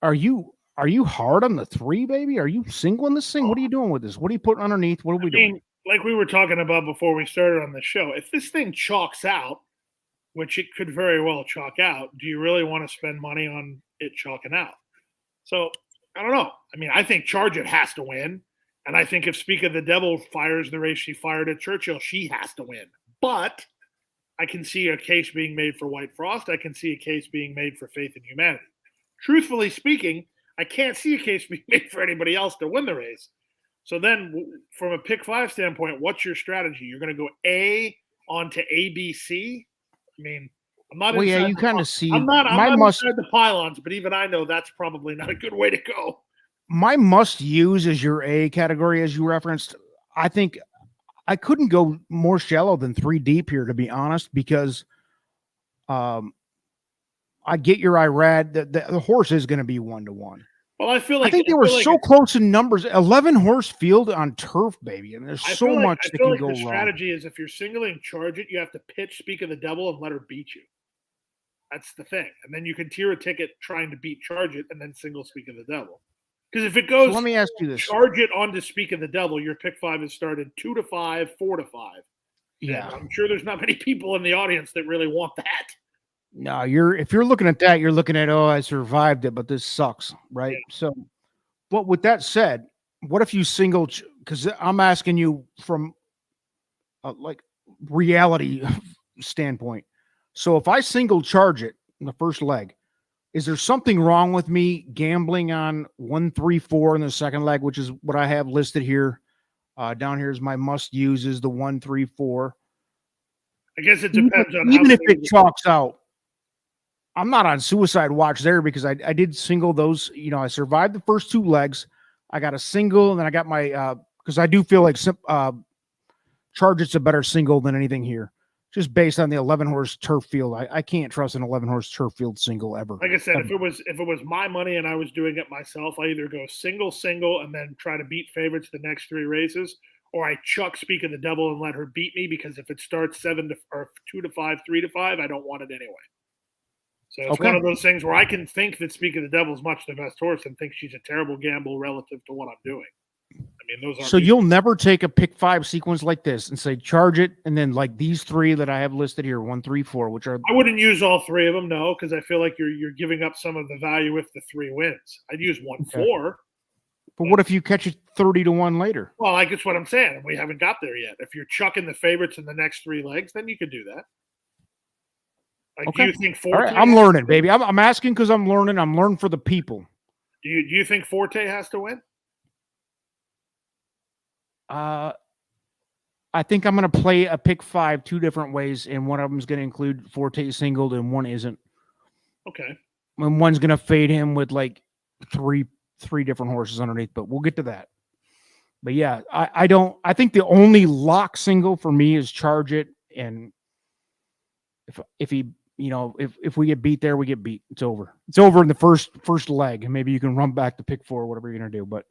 are you hard on the 3, baby? Are you singling this thing? What are you doing with this? What are you putting underneath? What are we doing? Like we were talking about before we started on the show, if this thing chalks out, which it could very well chalk out, do you really want to spend money on it chalking out? So, I don't know. I mean, I think Charge It has to win. And I think if Speak of the Devil fires the race she fired at Churchill, she has to win. But I can see a case being made for White Frost. I can see a case being made for Faith in Humanity. Truthfully speaking, I can't see a case being made for anybody else to win the race. So then from a pick 5 standpoint, what's your strategy? You're going to go A onto ABC? I mean, I'm not well, yeah, you kind of see. I'm not inside the pylons, but even I know that's probably not a good way to go. My must use is your A category, as you referenced. I think I couldn't go more shallow than 3 deep here, to be honest, because I get your Irad. The horse is going to be 1-1. Well, I think they were so close in numbers. 11 horse field on turf, baby, and there's so much that can go wrong. The strategy is if you're singling Charge It, you have to pitch Speak of the Devil and let her beat you. That's the thing, and then you can tier a ticket trying to beat Charge It and then single Speak of the Devil. Because if it goes, so let me ask you this: Charge It onto Speak of the Devil, your pick 5 is started 2-5, 4-5. Yeah, and I'm sure there's not many people in the audience that really want that. No, if you're looking at that, you're looking at, oh, I survived it, but this sucks, right? Yeah. So, but with that said, what if you single? Because I'm asking you from like reality standpoint. So if I single Charge It in the first leg, is there something wrong with me gambling on 1, 3, 4 in the second leg, which is what I have listed here? Down here is my must use is the 1, 3, 4. I guess it depends on even if it chalks out. I'm not on suicide watch there because I did single those. I survived the first 2 legs. I got a single, and then I got my because I do feel like Charge It's a better single than anything here, just based on the 11 horse turf field. I can't trust an 11 horse turf field single ever. Like I said, if it was my money and I was doing it myself, I either go single, and then try to beat favorites the next 3 races, or I chuck Speak of the Devil and let her beat me because if it starts 2-5, 3-5, I don't want it anyway. So it's one of those things where I can think that Speak of the Devil is much the best horse and think she's a terrible gamble relative to what I'm doing. I mean, those are so you'll never take a pick 5 sequence like this and say charge it, and then like these 3 that I have listed here, 1, 3, 4, which are I wouldn't use all 3 of them, no, because I feel like you're giving up some of the value if the 3 wins. I'd use 1, 4. But what if you catch it 30-1 later? Well, I guess what I'm saying, we haven't got there yet. If you're chucking the favorites in the next 3 legs, then you could do that. Like, do you think Forte? All right, I'm learning, baby. I'm asking because I'm learning. I'm learning for the people. Do you think Forte has to win? I think I'm going to play a pick 5 2 different ways, and one of them is going to include Forte singled, and one isn't. Okay. And one's going to fade him with like three different horses underneath, but we'll get to that. But yeah, I think the only lock single for me is charge it, and if he, if we get beat there, we get beat. It's over. It's over in the first leg, and maybe you can run back to pick 4, whatever you're going to do, but.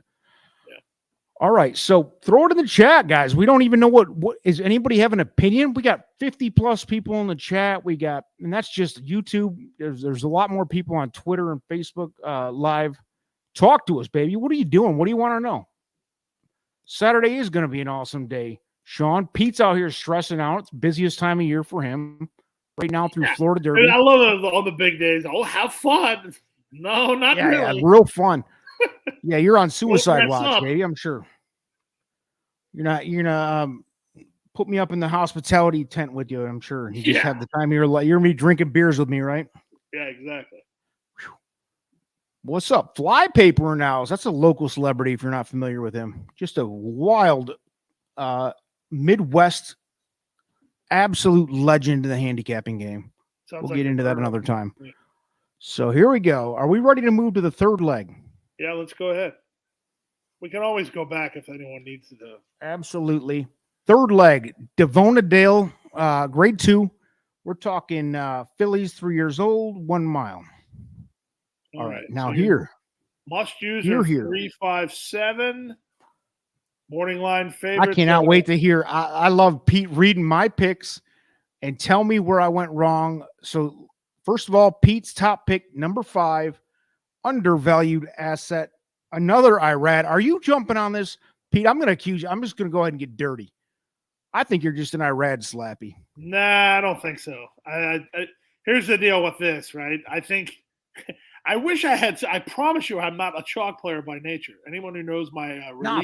All right, so throw it in the chat, guys. We don't even know what is anybody have an opinion? We got 50 plus people in the chat. And that's just YouTube. There's a lot more people on Twitter and Facebook live. Talk to us, baby. What are you doing? What do you want to know? Saturday is going to be an awesome day. Sean, Pete's out here stressing out. It's busiest time of year for him right now through Florida Derby. I love all the big days. Oh, have fun. No, not really. Yeah, real fun. Yeah, you're on suicide watch, baby. I'm sure. You're not put me up in the hospitality tent with you. I'm sure you just have the time of your life. You're gonna be drinking beers with me, right? Yeah, exactly. Whew. What's up, Flypaper now? That's a local celebrity. If you're not familiar with him, just a wild Midwest absolute legend in the handicapping game. We'll get into that another time. Yeah. So here we go. Are we ready to move to the 3rd leg? Yeah, let's go ahead. We can always go back if anyone needs to do. Absolutely. 3rd leg, Davona Dale, grade 2. We're talking fillies 3 years old, 1 mile. All right. Now so here. Must use here. 357. Morning line favorite. I cannot wait to hear. I love Pete reading my picks and tell me where I went wrong. So first of all, Pete's top pick, number 5, undervalued asset. Another Irad. Are you jumping on this, Pete? I'm going to accuse you. I'm just going to go ahead and get dirty. I think you're just an Irad slappy. Nah, I don't think so. Here's the deal with this, right? I think I wish I had. I promise you, I'm not a chalk player by nature. Anyone who knows my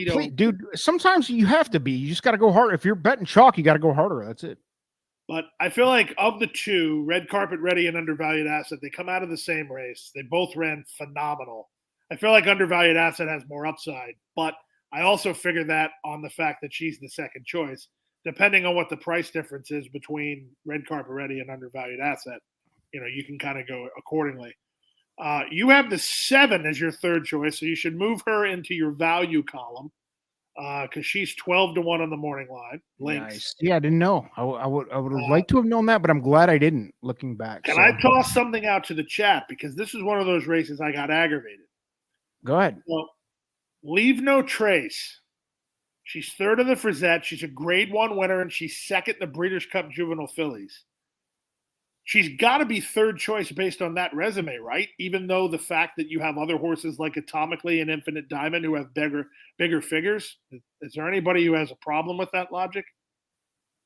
please, dude. Sometimes you have to be. You just got to go hard. If you're betting chalk, you got to go harder. That's it. But I feel like of the 2, Red Carpet Ready and Undervalued Asset, they come out of the same race. They both ran phenomenal. I feel like Undervalued Asset has more upside, but I also figure that on the fact that she's the second choice, depending on what the price difference is between Red Carpet Ready and Undervalued Asset, you can kind of go accordingly. You have the 7 as your 3rd choice, so you should move her into your value column because she's 12-1 on the morning line. Links. Nice. Yeah, I didn't know. I would have liked to have known that, but I'm glad I didn't. Looking back, can I toss something out to the chat because this is one of those races I got aggravated. Go ahead. Well, Leave No Trace. She's 3rd in the Frizette. She's a grade 1 winner, and she's 2nd in the Breeders' Cup Juvenile Fillies. She's got to be 3rd choice based on that resume, right? Even though the fact that you have other horses like Atomically and Infinite Diamond who have bigger figures. Is there anybody who has a problem with that logic?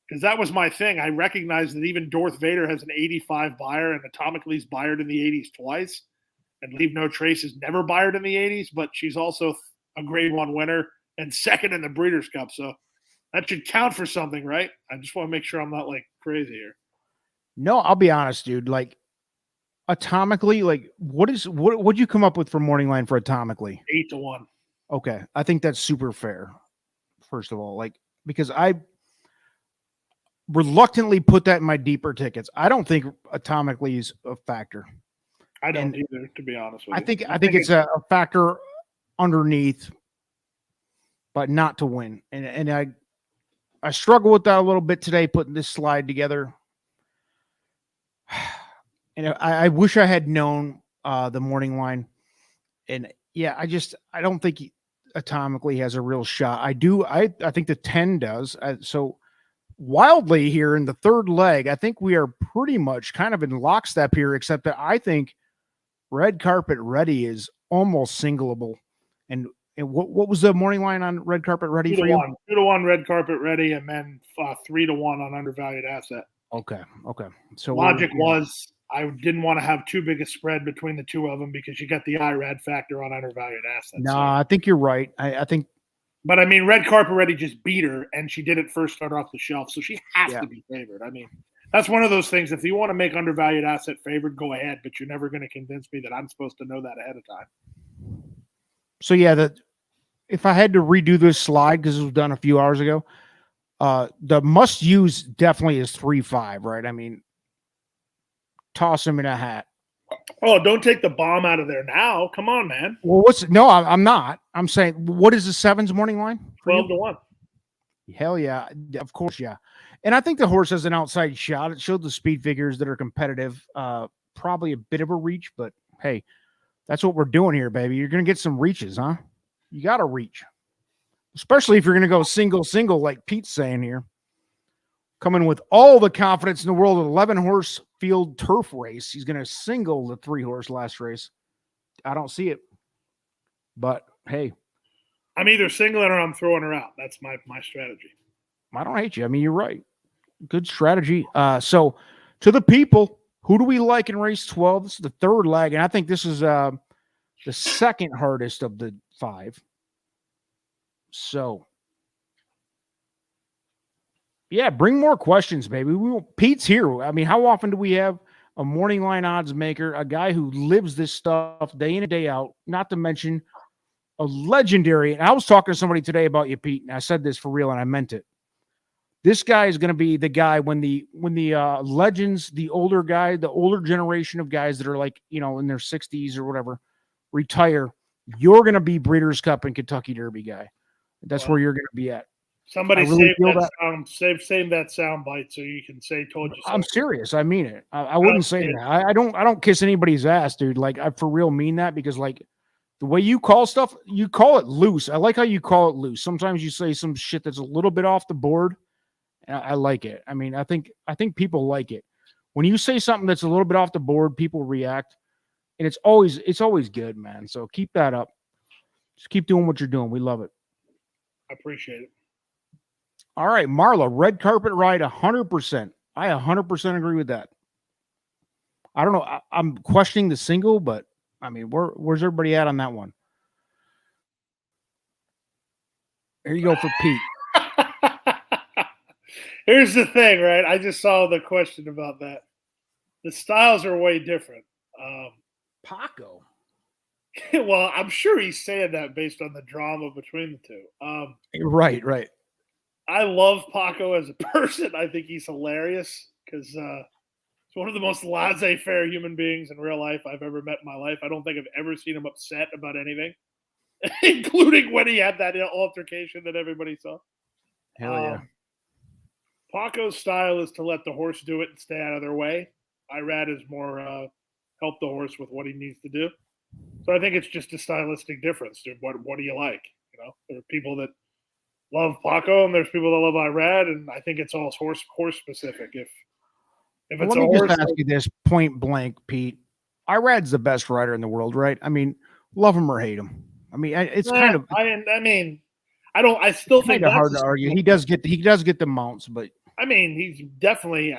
Because that was my thing. I recognize that even Darth Vader has an 85 buyer, and Atomically's buyered in the 80s twice. And Leave No Trace is never buyered in the 80s, but she's also a grade 1 winner and 2nd in the Breeders' Cup. So that should count for something, right? I just want to make sure I'm not like crazy here. No, I'll be honest, dude. Like Atomically, like what'd you come up with for morning line for Atomically? 8-1. Okay. I think that's super fair. First of all, like, because I reluctantly put that in my deeper tickets. I don't think Atomically is a factor. I don't either, to be honest with you. I think it's a factor underneath, but not to win. And I struggle with that a little bit today, putting this slide together. And I wish I had known the morning line. And yeah, I don't think Atomically has a real shot. I think the 10 does. So wildly here in the third leg, I think we are pretty much kind of in lockstep here, except that I think Red Carpet Ready is almost singleable. And what was the morning line on Red Carpet Ready for you? 2-1 Red Carpet Ready, and then 3-1 on Undervalued Asset. Okay. So logic was I didn't want to have too big a spread between the two of them because you got the Irad factor on Undervalued Assets. No, I think you're right. I think. But I mean, Red Carpet Ready just beat her, and she did it first start off the shelf, so she has to be favored. I mean, that's one of those things. If you want to make Undervalued Asset favored, go ahead, but you're never going to convince me that I'm supposed to know that ahead of time. So yeah, if I had to redo this slide because it was done a few hours ago, the must use definitely is 3-5, right? I mean, toss him in a hat. Oh, don't take the bomb out of there now. Come on, man. Well, I'm not. I'm saying, what is the sevens morning line? 12-1. Hell yeah. Of course. Yeah. And I think the horse has an outside shot. It showed the speed figures that are competitive. Probably a bit of a reach, but hey, that's what we're doing here, baby. You're going to get some reaches, huh? You got to reach, especially if you're going to go single, like Pete's saying here. Coming with all the confidence in the world, 11-horse field turf race. He's going to single the 3-horse last race. I don't see it, but hey, I'm either singling or I'm throwing her out. That's my strategy. I don't hate you. I mean, you're right. Good strategy. So to the people, who do we like in race 12? This is the third leg, and I think this is the second hardest of the 5. So yeah, bring more questions, baby. Pete's here. I mean, how often do we have a morning line odds maker, a guy who lives this stuff day in and day out, not to mention a legendary. And I was talking to somebody today about you, Pete, and I said this for real, and I meant it. This guy is going to be the guy when the legends, the older guy, the older generation of guys that are like, in their 60s or whatever, retire. You're going to be Breeders' Cup and Kentucky Derby guy. That's where you're going to be at. Somebody really save that sound bite so you can say "told you so." I'm serious. I mean it. I wouldn't say that. I don't kiss anybody's ass, dude. Like, I for real mean that, because like the way you call stuff, you call it loose. I like how you call it loose. Sometimes you say some shit that's a little bit off the board. I like it. I mean, I think people like it. When you say something that's a little bit off the board, people react, and it's always good, man. So keep that up. Just keep doing what you're doing. We love it. I appreciate it. All right, Marla, red carpet ride, 100%. I 100% agree with that. I don't know. I'm questioning the single, but I mean, where's everybody at on that one? Here you go for Pete. Here's the thing, right? I just saw the question about that. The styles are way different. Paco. Well, I'm sure he's saying that based on the drama between the two. Right. I love Paco as a person. I think he's hilarious because he's one of the most laissez-faire human beings in real life I've ever met in my life. I don't think I've ever seen him upset about anything, including when he had that altercation that everybody saw. Hell yeah. Paco's style is to let the horse do it and stay out of their way. Irad is more help the horse with what he needs to do. So I think it's just a stylistic difference. Dude. What do you like? There are people that love Paco and there's people that love Irad, and I think it's all horse specific. If it's let me just ask you this point blank, Pete. Irad's the best rider in the world, right? I mean, love him or hate him. I mean, it's kind of. I still think that's hard to argue. He does get the mounts, but I mean, he's definitely.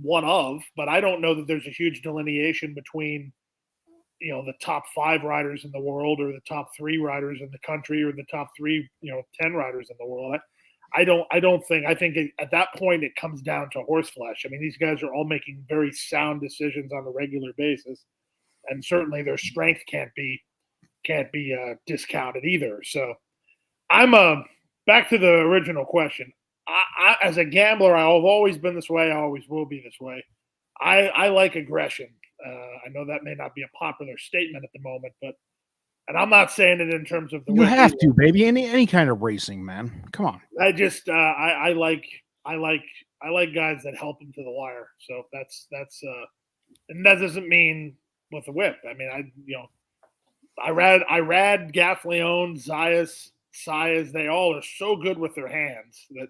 One of, but I don't know that there's a huge delineation between, the top 5 riders in the world or the top 3 riders in the country or the top 3, 10 riders in the world. I think at that point it comes down to horse flesh. I mean, these guys are all making very sound decisions on a regular basis, and certainly their strength can't be discounted either. So I'm back to the original question. I, as a gambler, I've always been this way. I always will be this way. I like aggression. I know that may not be a popular statement at the moment, and I'm not saying it in terms of the. You have to, baby. Any kind of racing, man. Come on. I just I like guys that help them to the wire. So that's and that doesn't mean with a whip. I mean, Irad, Gaffleon, Zayas, they all are so good with their hands that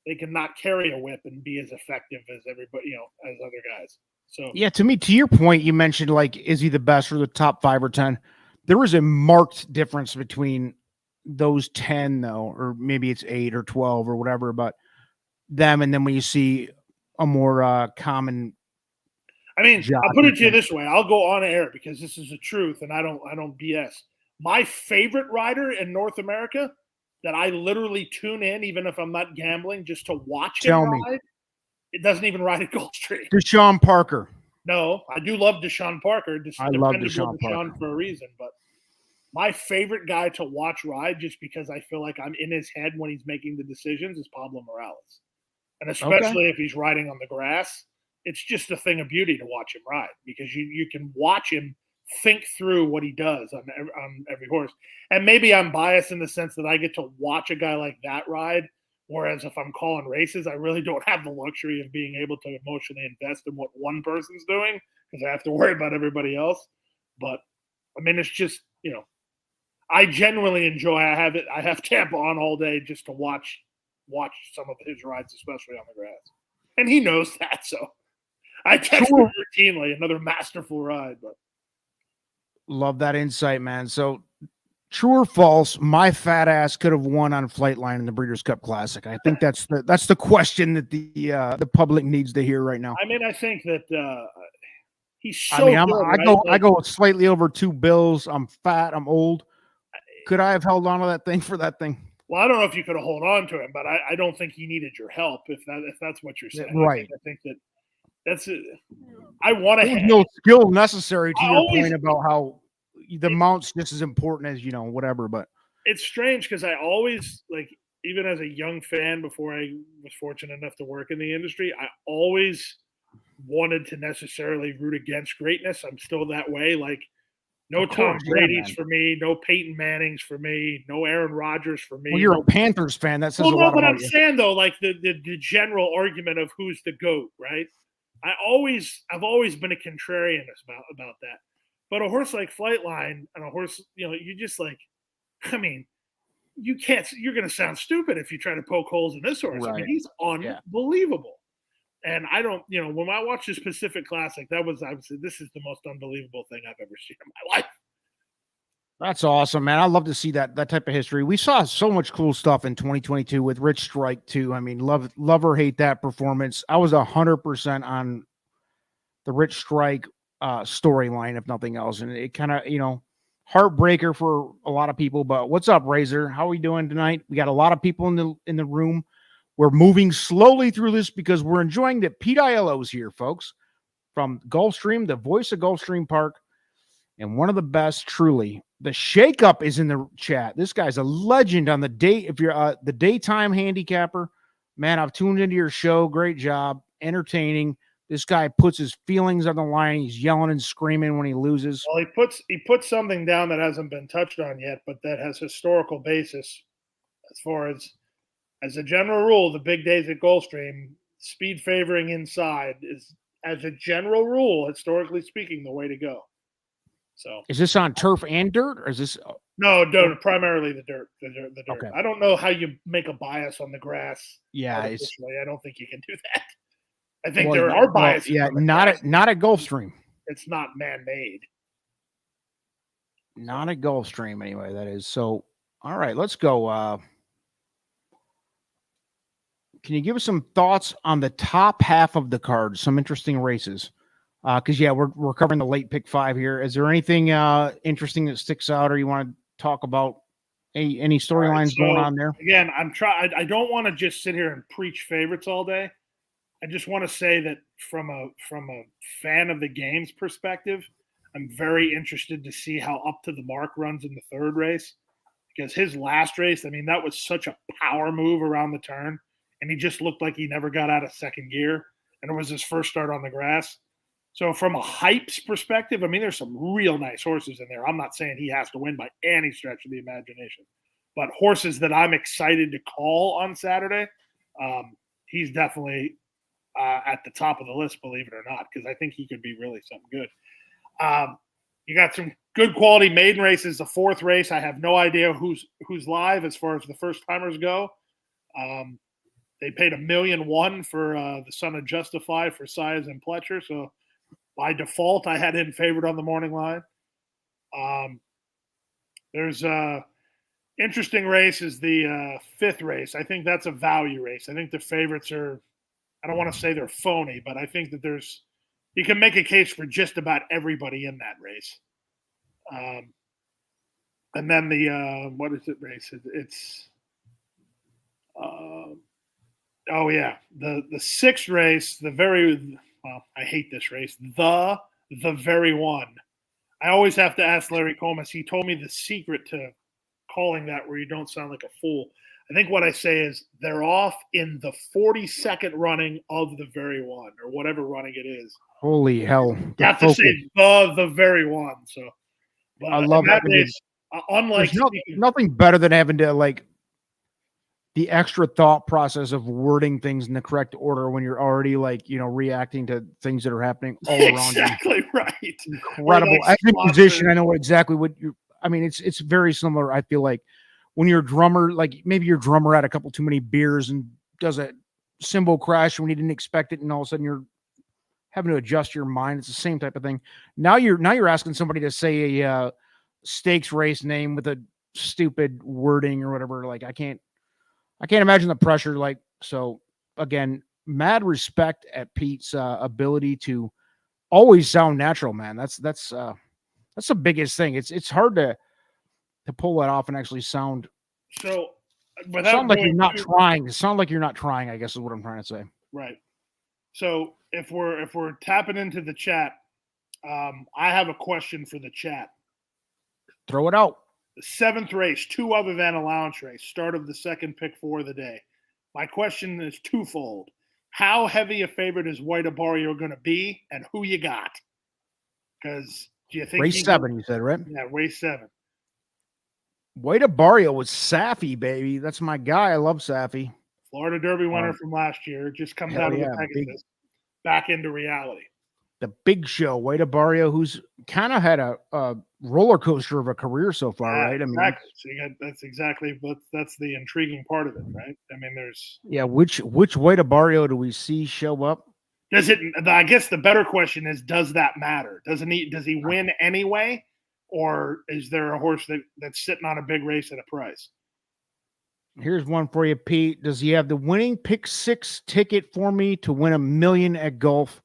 they can not carry a whip and be as effective as everybody, as other guys. So yeah, to your point, you mentioned like, is he the best or the top 5 or 10? There is a marked difference between those 10 though, or maybe it's 8 or 12 or whatever, but them. And then when you see a more common, I'll put it to you this way. I'll go on air because this is the truth, and I don't BS. My favorite rider in North America that I literally tune in, even if I'm not gambling, just to watch him ride. It doesn't even ride at Gulfstream. Deshaun Parker. No, I do love Deshaun Parker. I love Deshaun Parker for a reason, but my favorite guy to watch ride, just because I feel like I'm in his head when he's making the decisions, is Pablo Morales. And especially if he's riding on the grass, it's just a thing of beauty to watch him ride, because you can watch him think through what he does on every horse. And maybe I'm biased in the sense that I get to watch a guy like that ride, whereas if I'm calling races, I really don't have the luxury of being able to emotionally invest in what one person's doing, because I have to worry about everybody else. But it's just, I genuinely enjoy. I have Tampa on all day just to watch some of his rides, especially on the grass, and he knows that. So I text him routinely. Another masterful ride, but love that insight, man. So, true or false? My fat ass could have won on Flightline in the Breeders' Cup Classic. I think that's the question that the public needs to hear right now. I think that he's so. I go slightly over $2 bills. I'm fat. I'm old. Could I have held on to that thing for that thing? Well, I don't know if you could have hold on to him, but I don't think he needed your help. If that's what you're saying, right? I think that's it. I want to have no skill necessary to your point about how the mount's just as important as whatever. But it's strange because I always, like, even as a young fan before I was fortunate enough to work in the industry, I always wanted to necessarily root against greatness. I'm still that way. Like, no Tom Brady's for me, no Peyton Manning's for me, no Aaron Rodgers for me. Well, you're a Panthers fan. That says a lot about you. But I'm saying though, like the general argument of who's the GOAT, right? I've always been a contrarian about that. But a horse like Flightline and a horse, you just like, you can't. You're going to sound stupid if you try to poke holes in this horse. Right. He's unbelievable. And I don't, when I watched this Pacific Classic, I would say this is the most unbelievable thing I've ever seen in my life. That's awesome, man. I love to see that type of history. We saw so much cool stuff in 2022 with Rich Strike too. Love or hate that performance. I was 100% on the Rich Strike storyline, if nothing else. And it kind of, heartbreaker for a lot of people. But what's up, Razor? How are we doing tonight? We got a lot of people in the room. We're moving slowly through this because we're enjoying that Pete AIELLO's here, folks, from Gulfstream, the voice of Gulfstream Park, and one of the best, truly. The Shakeup is in the chat. This guy's a legend on the day. If you're the daytime handicapper, man, I've tuned into your show. Great job, entertaining. This guy puts his feelings on the line. He's yelling and screaming when he loses. Well, he puts something down that hasn't been touched on yet, but that has historical basis as far as a general rule. The big days at Gulfstream, speed favoring inside is, as a general rule, historically speaking, the way to go. So, is this on turf and dirt, or is this? No, primarily the dirt. The dirt. Okay. I don't know how you make a bias on the grass. Yeah, I don't think you can do that. I think there are biases. Yeah, not at Gulfstream. It's not man-made. Not at Gulfstream, anyway. That is so. All right, let's go. Can you give us some thoughts on the top half of the card? Some interesting races. Because we're covering the late pick 5 here. Is there anything interesting that sticks out, or you want to talk about any storylines going on there? Again, I don't want to just sit here and preach favorites all day. I just want to say that from a fan of the game's perspective, I'm very interested to see how up to the mark runs in the third race, because his last race, that was such a power move around the turn, and he just looked like he never got out of second gear, and it was his first start on the grass. So from a hypes perspective, there's some real nice horses in there. I'm not saying he has to win by any stretch of the imagination, but horses that I'm excited to call on Saturday, he's definitely at the top of the list, believe it or not, because I think he could be really something good. You got some good quality maiden races. The fourth race, I have no idea who's live as far as the first timers go. They paid $1,000,001 for the son of Justify for Size and Pletcher. So by default, I had him favored on the morning line. There's a interesting race is the fifth race. I think that's a value race. I think the favorites are, I don't want to say they're phony, but I think that you can make a case for just about everybody in that race. And then the, what is it race? It's the sixth race, I hate this race. The very one. I always have to ask Larry Comas. He told me the secret to calling that where you don't sound like a fool. I think what I say is they're off in the 42nd running of the very one, or whatever running it is. Holy hell. You have to say the very one. So but I love that race, unlike nothing better than having to like the extra thought process of wording things in the correct order when you're already like, reacting to things that are happening all around you. Exactly right. Incredible. As a musician, I know exactly what it's very similar. I feel like when you're a drummer, like maybe your drummer had a couple too many beers and does a cymbal crash when you didn't expect it, and all of a sudden you're having to adjust your mind. It's the same type of thing. Now you're asking somebody to say a stakes race name with a stupid wording or whatever. Like I can't imagine the pressure. Like, so again, mad respect at Pete's ability to always sound natural, man. That's the biggest thing. It's hard to pull that off and actually sound. So sound like you're not trying. Sound like you're not trying, I guess is what I'm trying to say. Right. So if we're tapping into the chat, I have a question for the chat. Throw it out. The seventh race, 2 other than allowance race, start of the second pick 4 of the day. My question is twofold. How heavy a favorite is White Abario going to be, and who you got? Because do you think race 7? You said, right? Yeah, race 7. White Abario was Safi, baby. That's my guy. I love Safi. Florida Derby winner from last year, just comes out of the Pegasus, back into reality. The big show, White Abario, who's kind of had a roller coaster of a career so far, right? I mean, that's the intriguing part of it, right? I mean, there's which White Abario do we see show up? Does it? I guess the better question is, does that matter? Does he win anyway, or is there a horse that's sitting on a big race at a price? Here's one for you, Pete. Does he have the winning pick 6 ticket for me to win $1 million at golf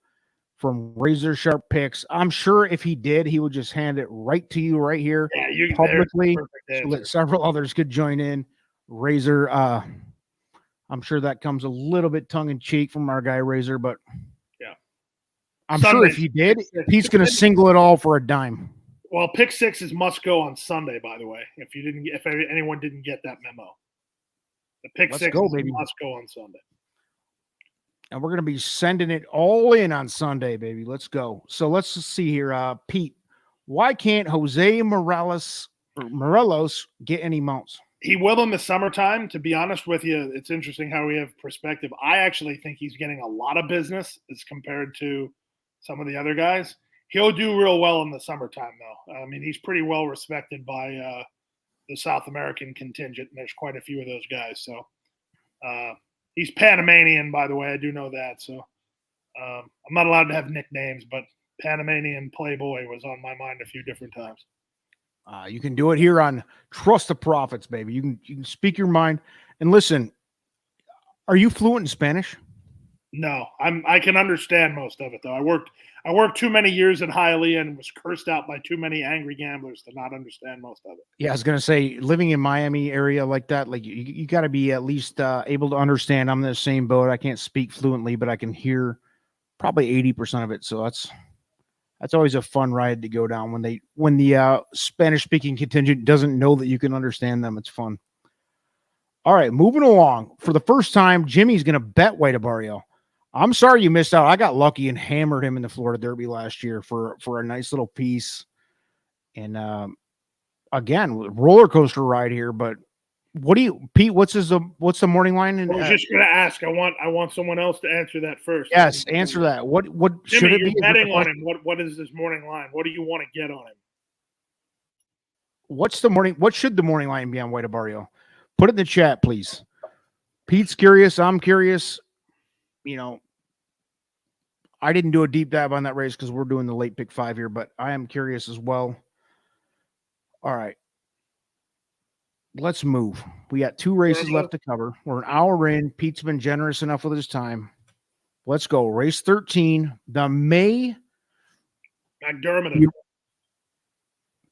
from Razor Sharp Picks? I'm sure if he did, he would just hand it right to you right here publicly, so that several others could join in. Razor, I'm sure that comes a little bit tongue-in-cheek from our guy Razor, but yeah, I'm sure if he did, he's going to single it all for a dime. Well, pick 6 is must go on Sunday, by the way. If anyone didn't get that memo. The pick 6 must go on Sunday. And we're going to be sending it all in on Sunday, baby. Let's go. So let's see here. Pete, why can't Jose Morelos get any mounts? He will in the summertime. To be honest with you, it's interesting how we have perspective. I actually think he's getting a lot of business as compared to some of the other guys. He'll do real well in the summertime, though. I mean, he's pretty well respected by the South American contingent, and there's quite a few of those guys. So he's Panamanian, by the way. I do know that. So I'm not allowed to have nicknames, but Panamanian Playboy was on my mind a few different times. You can do it here on Trust the Profits, baby. You can speak your mind. And listen, are you fluent in Spanish? No, I can understand most of it, though. I worked too many years in Hialeah and was cursed out by too many angry gamblers to not understand most of it. Yeah, I was going to say, living in Miami area like that, like you got to be at least able to understand. I'm in the same boat. I can't speak fluently, but I can hear probably 80% of it. So that's always a fun ride to go down when the Spanish speaking contingent doesn't know that you can understand them. It's fun. All right, moving along. For the first time, Jimmy's going to bet White Abario. I'm sorry you missed out. I got lucky and hammered him in the Florida Derby last year for a nice little piece. And again, roller coaster ride here. But Pete? What's the morning line? I was just going to ask. I want someone else to answer that first. Yes, answer that. What Jimmy, should it be? You're betting on him. What is this morning line? What do you want to get on him? What should the morning line be on White Abario? Put it in the chat, please. Pete's curious. I'm curious. I didn't do a deep dive on that race because we're doing the late pick 5 here, but I am curious as well. All right. Let's move. We got 2 races left to cover. We're an hour in. Pete's been generous enough with his time. Let's go. Race 13, the May. McDermott.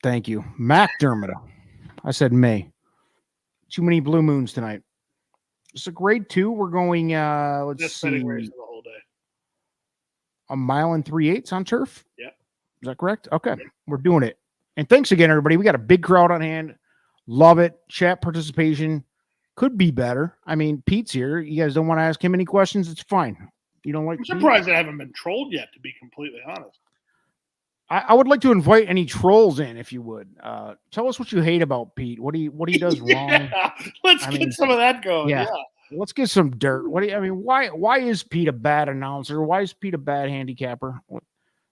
Thank you. McDermott. I said May. Too many blue moons tonight. It's a grade 2. We're going, let's see. Race the whole day. A mile and 3/8 on turf? Yeah. Is that correct? Okay. Yeah. We're doing it. And thanks again, everybody. We got a big crowd on hand. Love it. Chat participation could be better. I mean, Pete's here. You guys don't want to ask him any questions? It's fine. You don't like I'm surprised I haven't been trolled yet, to be completely honest. I would like to invite any trolls in, if you would. Tell us what you hate about Pete. What he does wrong. Let's get some of that going. Yeah. Let's get some dirt. Why is Pete a bad announcer? Why is Pete a bad handicapper?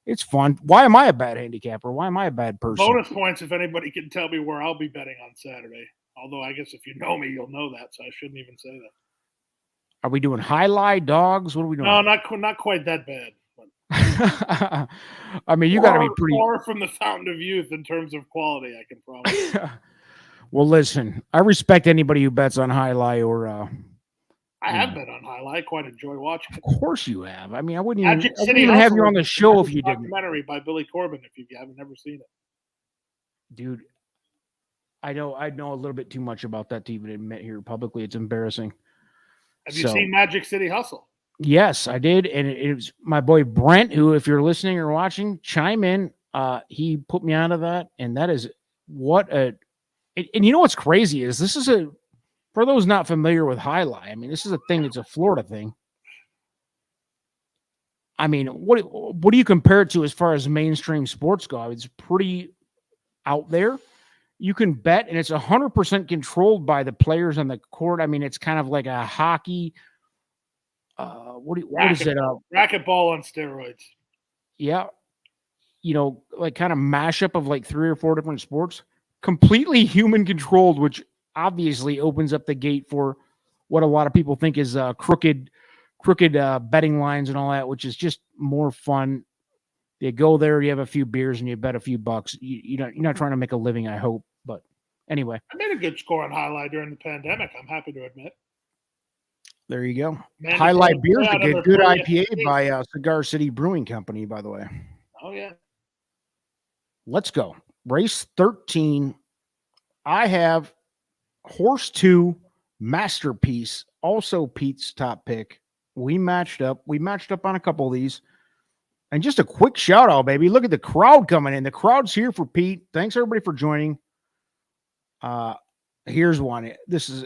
It's fun. Why am I a bad handicapper? Why am I a bad person? Bonus points if anybody can tell me where I'll be betting on Saturday. Although I guess if you know me, you'll know that, so I shouldn't even say that. Are we doing highlight dogs? What are we doing? No, not quite that bad. I mean, you got to be pretty far from the fountain of youth in terms of quality, I can promise. Well, listen, I respect anybody who bets on highlight or I have bet on highlight. I quite enjoy watching it. Of course you have. I mean, I wouldn't even have you on the show if you didn't. Documentary by Billy Corbin, if you haven't never seen it. Dude, I know a little bit too much about that to even admit here publicly. It's embarrassing. Have you seen Magic City Hustle? Yes, I did. And it was my boy Brent, who, if you're listening or watching, chime in. He put me onto that. And that is and you know what's crazy is this is for those not familiar with highlight, I mean, this is a thing. It's a Florida thing. I mean, what do you compare it to as far as mainstream sports go? I mean, it's pretty out there. You can bet, and it's 100% controlled by the players on the court. I mean, it's kind of like a hockey. What is it? Racquetball on steroids. Yeah. Like kind of mashup of like 3 or 4 different sports. Completely human controlled, which obviously opens up the gate for what a lot of people think is crooked betting lines and all that, which is just more fun. You go there, you have a few beers, and you bet a few bucks. You're not trying to make a living, I hope. But anyway. I made a good score on highlight during the pandemic, I'm happy to admit. There you go. Highlight beer's a good IPA by Cigar City Brewing Company, by the way. Oh, yeah. Let's go. Race 13. I have Horse 2, Masterpiece, also Pete's top pick. We matched up on a couple of these. And just a quick shout out, baby. Look at the crowd coming in. The crowd's here for Pete. Thanks everybody for joining. Here's one. This is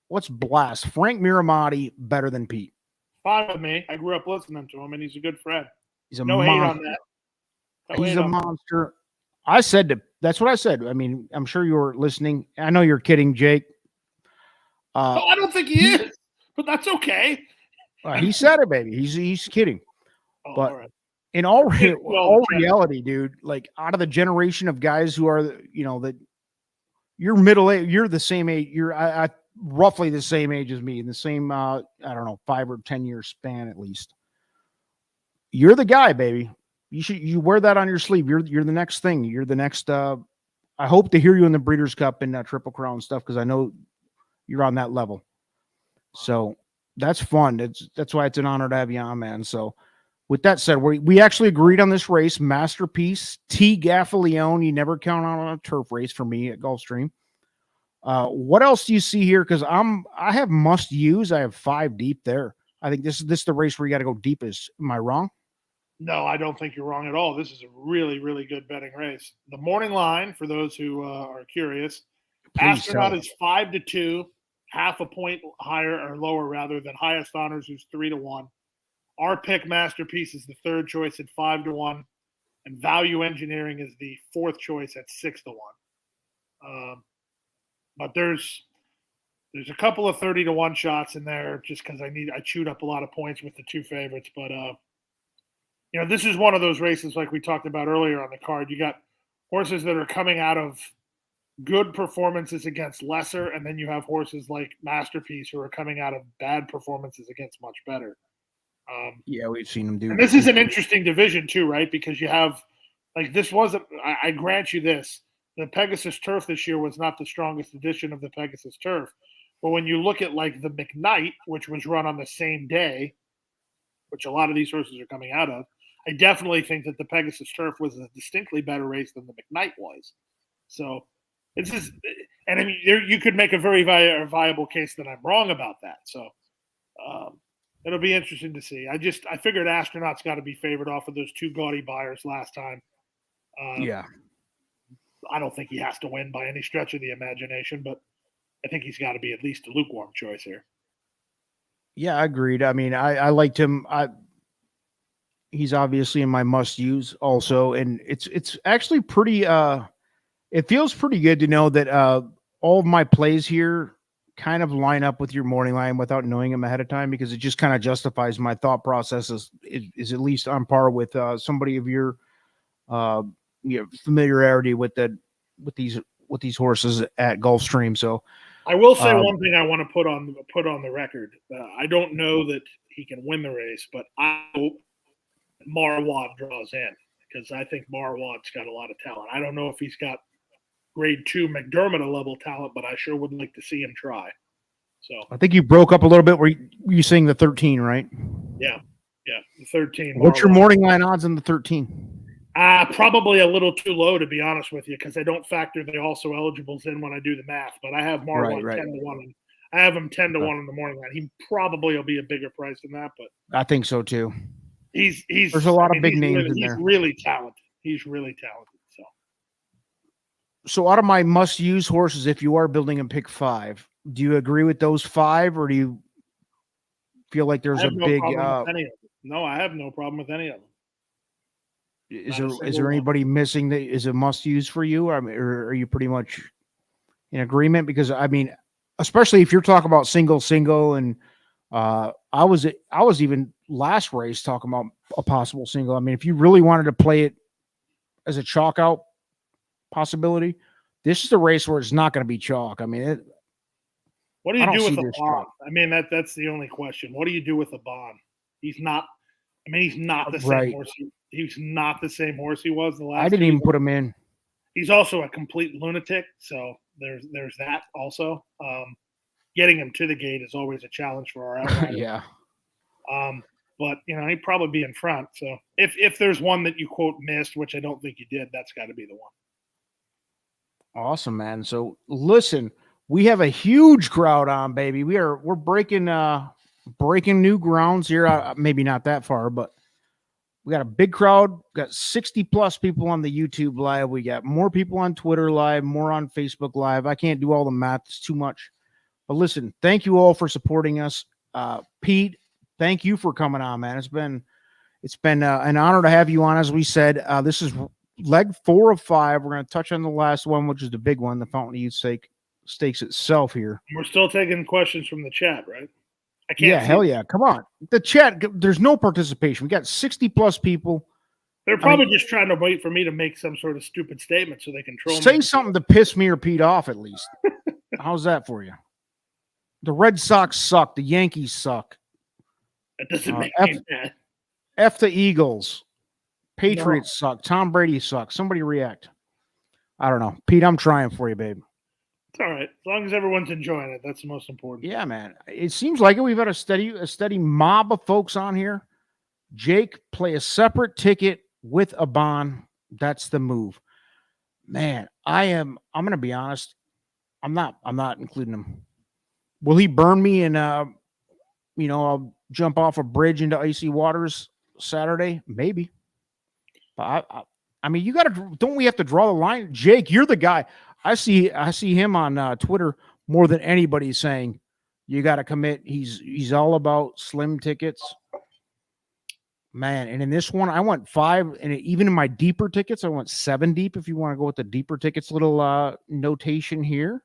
let's blast. Frank Miramati better than Pete. Fine with me. I grew up listening to him, and he's a good friend. He's a no monster. Hate on that. He's a monster. That's what I said. I mean, I'm sure you were listening. I know you're kidding, Jake. I don't think he is, but that's okay. He said it, baby. He's kidding. Oh, but all right. In all reality, dude, like out of the generation of guys who are, that you're middle age, you're the same age. You're roughly the same age as me, in the same, I don't know, 5 or 10 year span at least. You're the guy, baby. You wear that on your sleeve. You're the next thing. You're the next. I hope to hear you in the Breeders' Cup and Triple Crown stuff because I know you're on that level. So that's fun. That's why it's an honor to have you on, man. So with that said, we actually agreed on this race. Masterpiece, T. Gaffalione. You never count on a turf race for me at Gulfstream. What else do you see here? Because I have must use. I have 5 deep there. I think this is the race where you got to go deepest. Am I wrong? No, I don't think you're wrong at all. This is a really, really good betting race. The morning line, for those who are curious, Astronaut is 5-2, half a point higher or lower rather than Highest Honors, who's 3-1. Our pick Masterpiece is the third choice at 5-1, and Value Engineering is the fourth choice at 6-1. But there's a couple of 30-1 shots in there just because I chewed up a lot of points with the 2 favorites, but this is one of those races like we talked about earlier on the card. You got horses that are coming out of good performances against lesser, and then you have horses like Masterpiece who are coming out of bad performances against much better. Yeah, we've seen them do. And this is an interesting division too, right? Because you have, like, this wasn't. I grant you this: the Pegasus Turf this year was not the strongest edition of the Pegasus Turf. But when you look at like the McKnight, which was run on the same day, which a lot of these horses are coming out of, I definitely think that the Pegasus Turf was a distinctly better race than the McKnight was. So it's just, and I mean, you could make a very viable case that I'm wrong about that. So it'll be interesting to see. I figured Astronaut's got to be favored off of those two gaudy buyers last time. Yeah. I don't think he has to win by any stretch of the imagination, but I think he's got to be at least a lukewarm choice here. Yeah, I agreed. I mean, I liked him. He's obviously in my must use also, and it's actually pretty. It feels pretty good to know that all of my plays here kind of line up with your morning line without knowing them ahead of time, because it just kind of justifies my thought process is at least on par with somebody of your familiarity with these horses at Gulfstream. So I will say one thing I want to put on the record. I don't know that he can win the race, but I hope Marwad draws in, because I think Marwad's got a lot of talent. I don't know if he's got grade 2 McDermott level talent, but I sure would like to see him try. So I think you broke up a little bit. Were you saying the 13, right? Yeah, the 13. What's your morning line odds on the 13? Probably a little too low, to be honest with you, because I don't factor the also eligibles in when I do the math. But I have Marwan 10-1. I have him 10-1 in the morning line. He probably will be a bigger price than that, but I think so too. He's there's a lot of big names in there. He's really talented. So out of my must use horses, if you are building a pick 5, do you agree with those 5, or do you feel like there's a big? No, I have no problem with any of them. Is there anybody missing that is a must use for you? I mean, or are you pretty much in agreement? Because I mean, especially if you're talking about single, and I was even last race talking about a possible single. I mean, if you really wanted to play it as a chalk out possibility, this is the race where it's not going to be chalk. I mean, what do you do with a bond? I mean, that's the only question. What do you do with a bond? He's not the same horse. He's not the same horse he was the last. I didn't even put him in. He's also a complete lunatic, so there's that also. Getting him to the gate is always a challenge for our outrider. Yeah. But he'd probably be in front. So if there's one that you quote missed, which I don't think you did, that's got to be the one. Awesome, man. So listen, we have a huge crowd on, baby. We're breaking new grounds here. Maybe not that far, but we got a big crowd. We got 60 plus people on the YouTube live. We got more people on Twitter live, more on Facebook live. I can't do all the math. It's too much. But listen, thank you all for supporting us. Pete, thank you for coming on, man. It's been an honor to have you on. As we said, this is leg 4 of 5. We're going to touch on the last one, which is the big one, the Fountain of Youth stakes itself here. We're still taking questions from the chat, right? I can't. Yeah, hell yeah. Come on. The chat, there's no participation. We got 60 plus people. They're probably just trying to wait for me to make some sort of stupid statement so they can troll me. Say something to piss me or Pete off at least. How's that for you? The Red Sox suck. The Yankees suck. That doesn't make any sense. F the Eagles. Patriots suck. Tom Brady sucks. Somebody react. I don't know. Pete, I'm trying for you, babe. It's all right. As long as everyone's enjoying it, that's the most important. Yeah, man. It seems like it. We've had a steady mob of folks on here. Jake, play a separate ticket with a bond. That's the move. Man, I'm going to be honest. I'm not including him. Will he burn me and I'll jump off a bridge into icy waters Saturday? Maybe. But I mean, don't we have to draw the line? Jake, you're the guy. I see him on Twitter more than anybody saying you got to commit. He's all about slim tickets, man. And in this one, I went 5, and even in my deeper tickets, I went 7 deep. If you want to go with the deeper tickets, little notation here,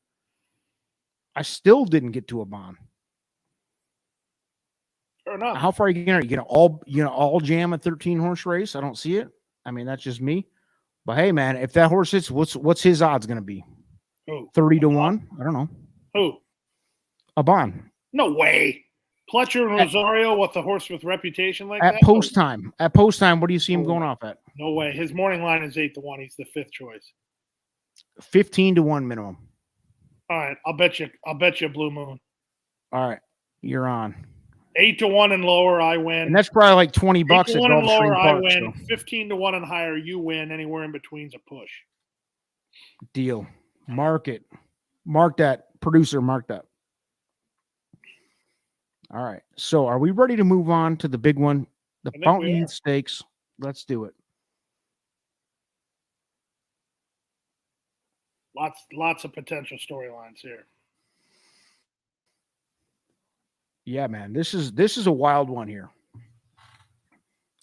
I still didn't get to a bond. Fair enough. How far are you gonna all jam a 13 horse race? I don't see it. I mean, that's just me. But hey, man, if that horse hits, what's his odds going to be? Who? 30 to 1. I don't know. Who? Aban. No way. Pletcher and Rosario, what, the horse with reputation like at that? Post time. At post time, what do you see him going off at? No way. His morning line is 8 to 1. He's the 5th choice. 15 to 1 minimum. All right. I'll bet you Blue Moon. All right. You're on. 8 to 1 and lower, I win. And that's probably like $20 at Gulfstream and lower, Park, I win. So. 15 to 1 and higher, you win. Anywhere in between's a push. Deal. Mark it. Mark that. Producer, mark that. All right. So are we ready to move on to the big one? The Fountain Youth Stakes. Let's do it. Lots of potential storylines here. Yeah, man. This is a wild one here.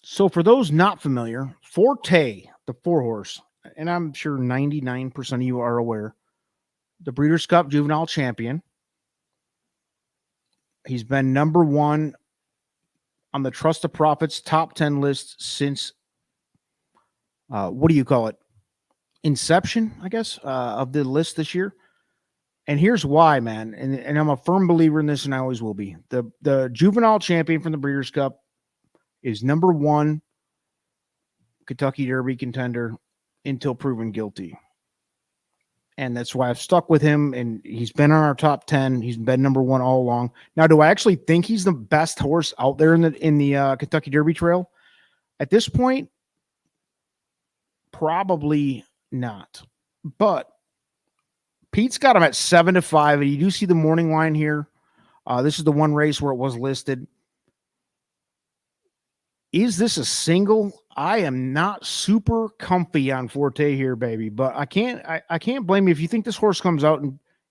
So for those not familiar, Forte, the 4-horse, and I'm sure 99% of you are aware, the Breeders' Cup Juvenile Champion. He's been number 1 on the Trust of Profits top 10 list since, what do you call it? Inception, I guess, of the list this year. And here's why, man. And I'm a firm believer in this, and I always will be. The juvenile champion from the Breeders' Cup is number 1 Kentucky Derby contender until proven guilty. And that's why I've stuck with him, and he's been on our top 10. He's been number 1 all along. Now, do I actually think he's the best horse out there in the Kentucky Derby Trail? At this point, probably not. But Pete's got him at 7 to 5, and you do see the morning line here. This is the one race where it was listed. Is this a single? I am not super comfy on Forte here, baby, but I can't blame you if you think this horse comes out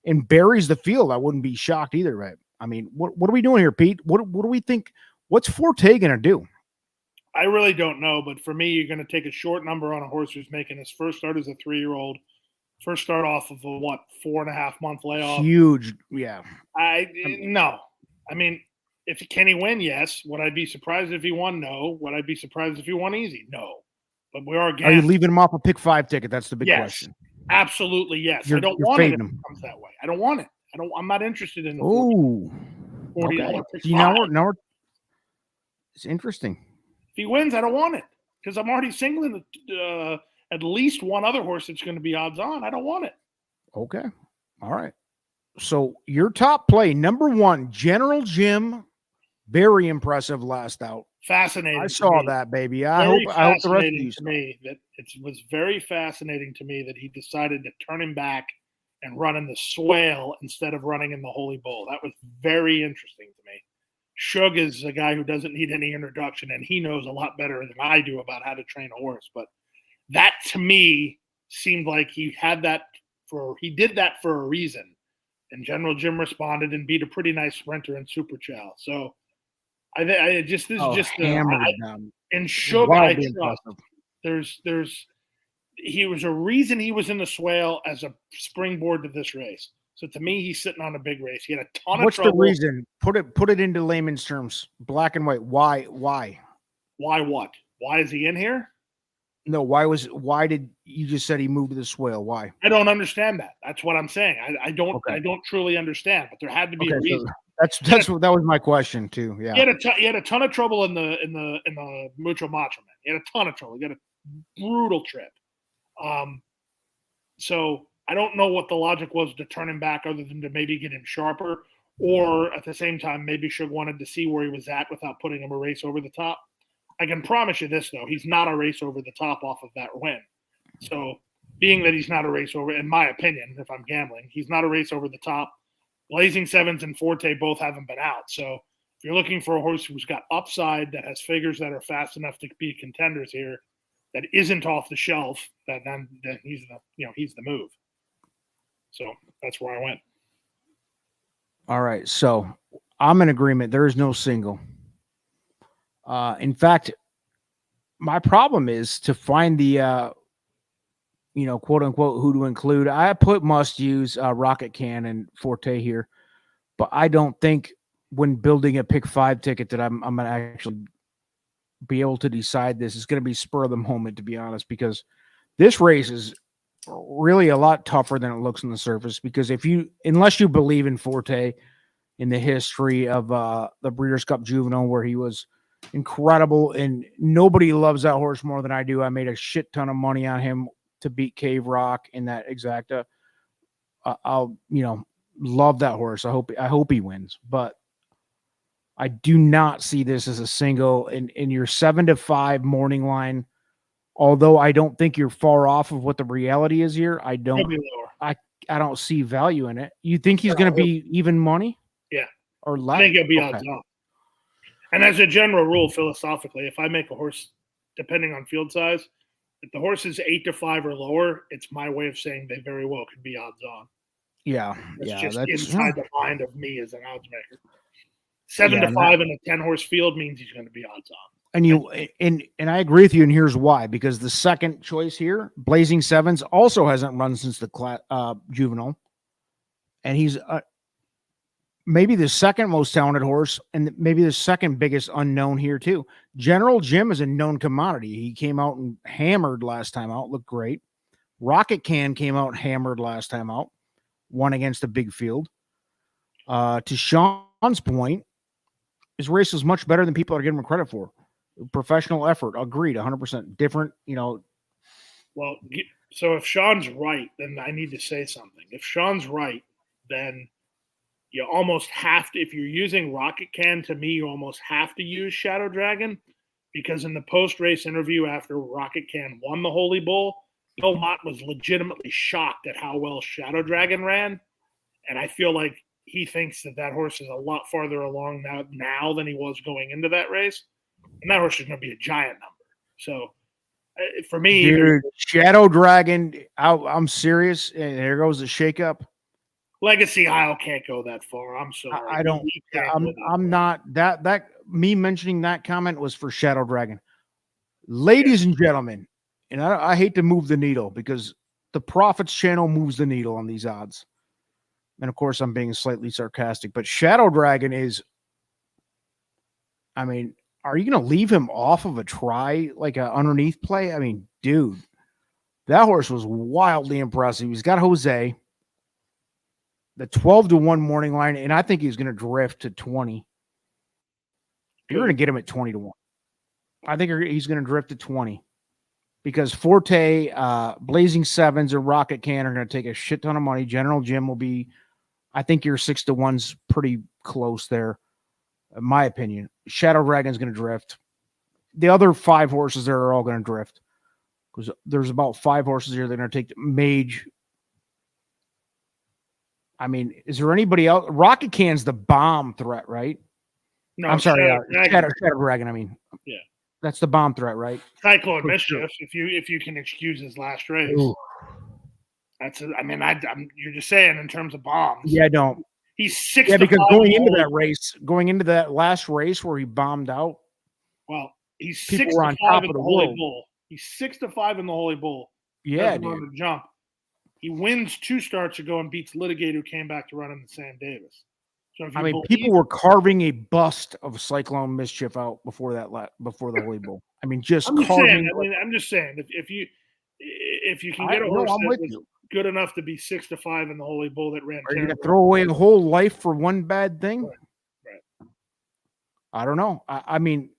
and buries the field. I wouldn't be shocked either, right? I mean, what are we doing here, Pete? What do we think? What's Forte going to do? I really don't know, but for me, you're going to take a short number on a horse who's making his first start as a 3-year-old. First start off of a 4.5-month layoff. Huge, yeah. No. I mean, can he win? Yes. Would I be surprised if he won? No. Would I be surprised if he won easy? No. But we are. Are you leaving him off a pick 5 ticket? That's the big question. Absolutely, yes. I don't want it if it comes that way. I don't want it. I'm not interested in the $40 okay. Pick 5. Now it's interesting. If he wins, I don't want it because I'm already singling at least one other horse that's going to be odds on. I don't want it. Okay. All right. So your top play, number 1, General Jim. Very impressive last out. Fascinating. I saw that, baby. I hope the rest of you to me that it was very fascinating to me that he decided to turn him back and run in the swale instead of running in the Holy Bull. That was very interesting to me. Shug is a guy who doesn't need any introduction, and he knows a lot better than I do about how to train a horse. But that to me seemed like he did that for a reason. And General Jim responded and beat a pretty nice sprinter in Super Chow. So and Shug, he was a reason he was in the swale as a springboard to this race. So to me, he's sitting on a big race. He had a ton of trouble. What's the reason? Put it into layman's terms, black and white. Why? Why what? Why is he in here? No, why did you just said he moved to the swale? Why? I don't understand that. That's what I'm saying. I don't truly understand, but there had to be a reason. So that was my question too. Yeah. He had a ton of trouble in the Mucho Macho Man. He had a ton of trouble. He got a brutal trip. So I don't know what the logic was to turn him back other than to maybe get him sharper, or at the same time, maybe Shug wanted to see where he was at without putting him a race over the top. I can promise you this, though. He's not a race over the top off of that win. So being that he's not a race over, in my opinion, if I'm gambling, he's not a race over the top. Blazing Sevens and Forte both haven't been out. So if you're looking for a horse who's got upside, that has figures that are fast enough to be contenders here, that isn't off the shelf, then he's the move. So that's where I went. All right. So I'm in agreement. There is no single. In fact, my problem is to find the, quote unquote, who to include. I put must use Rocket Cannon Forte here, but I don't think when building a pick 5 ticket that I'm going to actually be able to decide this. Is going to be spur of the moment, to be honest, because this race is really a lot tougher than it looks on the surface, because unless you believe in Forte, in the history of the Breeders' Cup Juvenile, where he was incredible, and nobody loves that horse more than I do. I made a shit ton of money on him to beat Cave Rock in that exacta. I'll love that horse. I hope he wins, but I do not see this as a single in your 7-5 morning line. Although I don't think you're far off of what the reality is here, I don't see value in it. You think he's going to be even money? Yeah. Or less? I think he'll be odds on. And as a general rule, philosophically, if I make a horse, depending on field size, if the horse is 8-5 or lower, it's my way of saying they very well could be odds on. Yeah. That's inside the mind of me as an odds maker. 7-5 in a 10-horse field means he's going to be odds on. And I agree with you, and here's why. Because the second choice here, Blazing Sevens, also hasn't run since the juvenile, and he's maybe the second most talented horse, and maybe the second biggest unknown here too. General Jim is a known commodity. He came out and hammered last time out, looked great. Rocket Can came out hammered last time out, won against a big field. To Sean's point, his race was much better than people are giving him credit for. Professional effort, agreed, 100%. Different, Well, so if Sean's right, then I need to say something. If Sean's right, then you almost have to, if you're using Rocket Can, to me, you almost have to use Shadow Dragon, because in the post-race interview after Rocket Can won the Holy Bull, Bill Mott was legitimately shocked at how well Shadow Dragon ran. And I feel like he thinks that horse is a lot farther along now than he was going into that race. And that horse is going to be a giant number. So for me, dude, Shadow Dragon, I'm serious. And there goes the shakeup. Legacy Isle can't go that far. I'm sorry. I don't. I'm not that. Me mentioning that comment was for Shadow Dragon, ladies and gentlemen. And I hate to move the needle, because the Profits channel moves the needle on these odds. And of course, I'm being slightly sarcastic, but Shadow Dragon is. I mean, are you going to leave him off of a try, like an underneath play? I mean, dude, that horse was wildly impressive. He's got Jose, the 12-1 morning line, and I think he's going to drift to 20. You're going to get him at 20-1. I think he's going to drift to 20, because Forte, Blazing Sevens, or Rocket Can are going to take a shit ton of money. General Jim will be, I think your 6-1's pretty close there, in my opinion. Shadow Dragon's going to drift. The other 5 horses there are all going to drift, because there's about 5 horses here that are going to take the Mage. I mean, is there anybody else? Rocket Can's the bomb threat, right? No, I'm sorry, Shadow Dragon. I mean, yeah, that's the bomb threat, right? Cyclone Mischief. If you can excuse his last race, that's. You're just saying in terms of bombs. Yeah, I don't. He's 6. Yeah, because going into that last race where he bombed out. Well, he's people 6 were to on 5 top in of the the Holy world. Bull. He's 6 to 5 in the Holy Bull. Yeah, dude. On the jump. He wins 2 starts ago and beats Litigate, who came back to run in the Sam Davis. So if people were carving a bust of Cyclone Mischief out before the Holy Bull. I mean, just carving. I'm just saying, if you can get a horse that was good enough to be 6 to 5 in the Holy Bull that ran, are you going to throw away a whole life for one bad thing? Right. I don't know. I mean,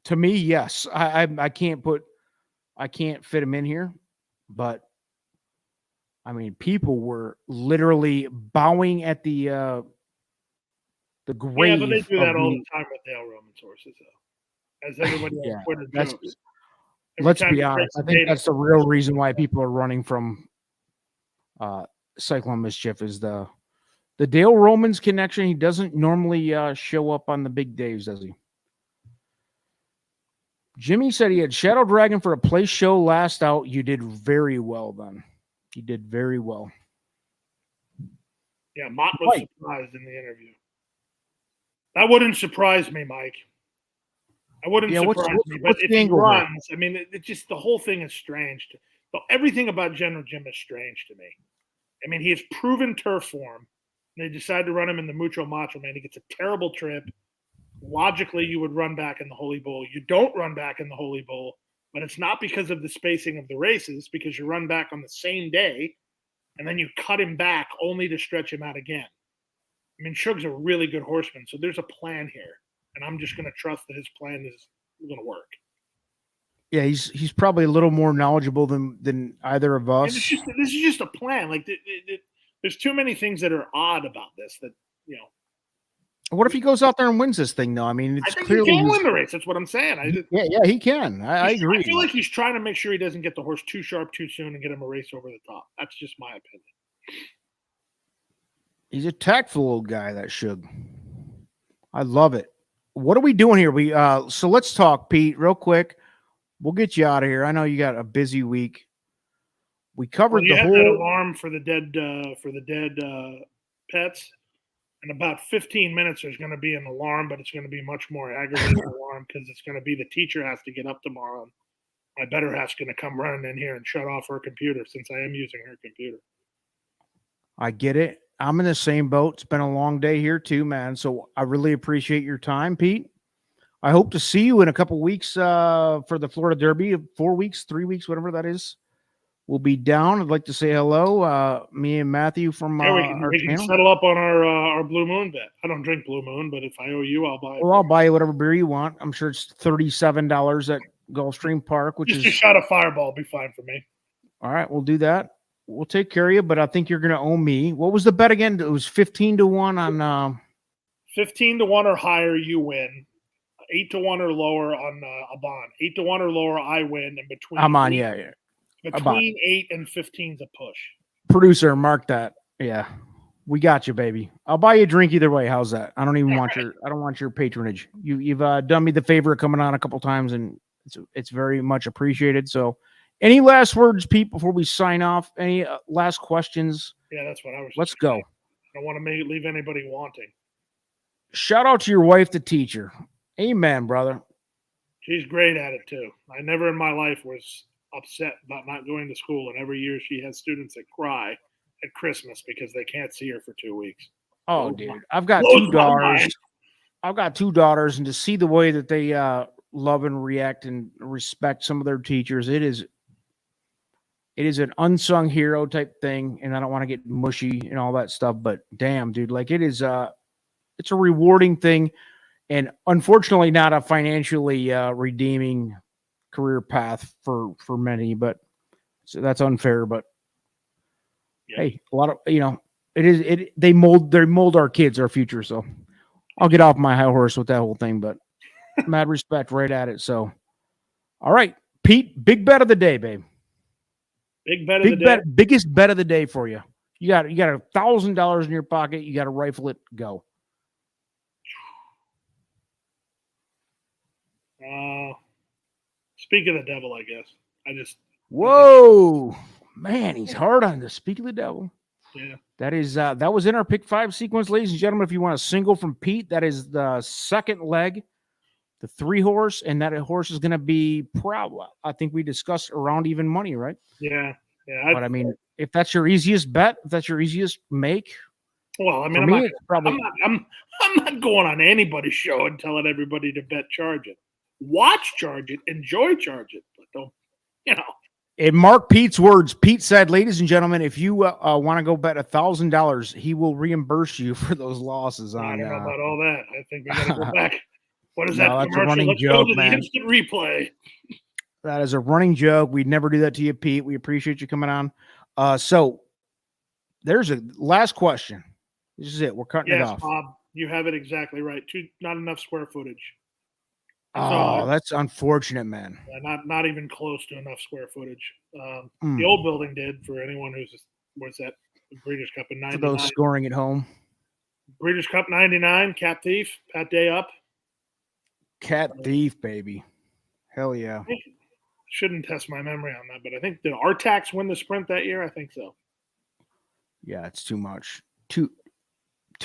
to me, yes. I can't fit him in here, but I mean, people were literally bowing at the grave. Yeah, but they do that all the time with Dale Roman's horses, though. As everybody on Twitter jokes. Let's be honest. I think that's the real reason why people are running from Cyclone Mischief, is the Dale Romans connection. He doesn't normally show up on the big days, does he? Jimmy said he had Shadow Dragon for a place show last out. You did very well then. You did very well. Yeah, Mott was surprised in the interview. That wouldn't surprise me, Mike. I wouldn't surprise me. But if he runs, I mean, it just, the whole thing is strange. Everything about General Jim is strange to me. I mean, he has proven turf form. They decide to run him in the Mucho Macho Man. He gets a terrible trip. Logically, you would run back in the Holy Bull. You don't run back in the Holy Bull. but it's not because of the spacing of the races, because you run back on the same day and then you cut him back only to stretch him out again. I mean, Suge's a really good horseman, so there's a plan here, and I'm just going to trust that his plan is going to work. Yeah, he's probably a little more knowledgeable than either of us. This is just a plan. Like, there's too many things that are odd about this that, you know. What if he goes out there and wins this thing, though? I mean, it's clearly he can win the race. That's what I'm saying. Yeah, he can. I agree. I feel like he's trying to make sure he doesn't get the horse too sharp too soon and get him a race over the top. That's just my opinion. He's a tactful old guy, that Suge. I love it. What are we doing here? So let's talk, Pete, real quick. We'll get you out of here. I know you got a busy week. We covered the whole that alarm for the dead pets. In about 15 minutes, there's going to be an alarm, but it's going to be much more aggravating alarm because it's going to be the teacher has to get up tomorrow. And my better half's going to come running in here and shut off her computer since I am using her computer. I get it. I'm in the same boat. It's been a long day here too, man. So I really appreciate your time, Pete. I hope to see you in a couple weeks for the Florida Derby. 4 weeks, 3 weeks, whatever that is. We'll be down. I'd like to say hello. Me and Matthew from our we can settle up on our Blue Moon bet. I don't drink Blue Moon, but if I owe you, I'll buy it. Well, I'll buy you whatever beer you want. I'm sure it's $37 at Gulfstream Park, which just a shot of Fireball will be fine for me. All right, we'll do that. We'll take care of you, but I think you're going to owe me. What was the bet again? It was 15-1 on 15-1 or higher, you win. 8-1 or lower on a bond. 8-1 or lower, I win. And between I'm on, yeah. Between 8 and 15 is a push. Producer, mark that. Yeah, we got you, baby. I'll buy you a drink either way. How's that? I don't even want your patronage. You've done me the favor of coming on a couple times, and it's very much appreciated. So, any last words, Pete, before we sign off? Any last questions? Yeah, that's what I was. Let's go. I don't want to leave anybody wanting. Shout out to your wife, the teacher. Amen, brother. She's great at it too. I never in my life was upset about not going to school, and every year she has students that cry at Christmas because they can't see her for 2 weeks. Oh, dude, I've got 2 daughters. I've got 2 daughters, and to see the way that they love and react and respect some of their teachers, it is an unsung hero type thing. And I don't want to get mushy and all that stuff, but damn, dude, like it's a rewarding thing, and unfortunately not a financially redeeming career path for many, but so that's unfair. But hey, a lot of they mold our kids, our future. So I'll get off my high horse with that whole thing, but mad respect right at it. So all right, Pete, big bet of the day, babe. Big bet of the day. Biggest bet of the day for you. You got $1,000 in your pocket. You got to rifle it. Go. Speak of the devil, I guess. Whoa, man, he's hard on the speak of the devil. Yeah. That was in our pick 5 sequence, ladies and gentlemen. If you want a single from Pete, that is the second leg, the 3 horse, and that horse is going to be I think we discussed around even money, right? Yeah. But I mean, if that's your easiest bet, if that's your easiest make. Well, I mean, I'm not going on anybody's show and telling everybody to bet charge it. Watch charge it, enjoy charge it, but don't, In Mark Pete's words, Pete said, ladies and gentlemen, if you want to go bet $1,000, he will reimburse you for those losses. I don't know about all that. I think we got to go back. What is that? That's a running joke, go to man. The instant replay. That is a running joke. We'd never do that to you, Pete. We appreciate you coming on. So there's a last question. This is it. We're cutting it off. Yes, Bob, you have it exactly right. Not enough square footage. Oh, that's unfortunate, man. Not even close to enough square footage. The old building did, for anyone was that the Breeders' Cup in 99. For those scoring at home. Breeders' Cup 99, Cat Thief, Pat Day Up. Cat Thief, baby. Hell yeah. I shouldn't test my memory on that, but I think did Artax win the sprint that year? I think so. Yeah, it's too much. Too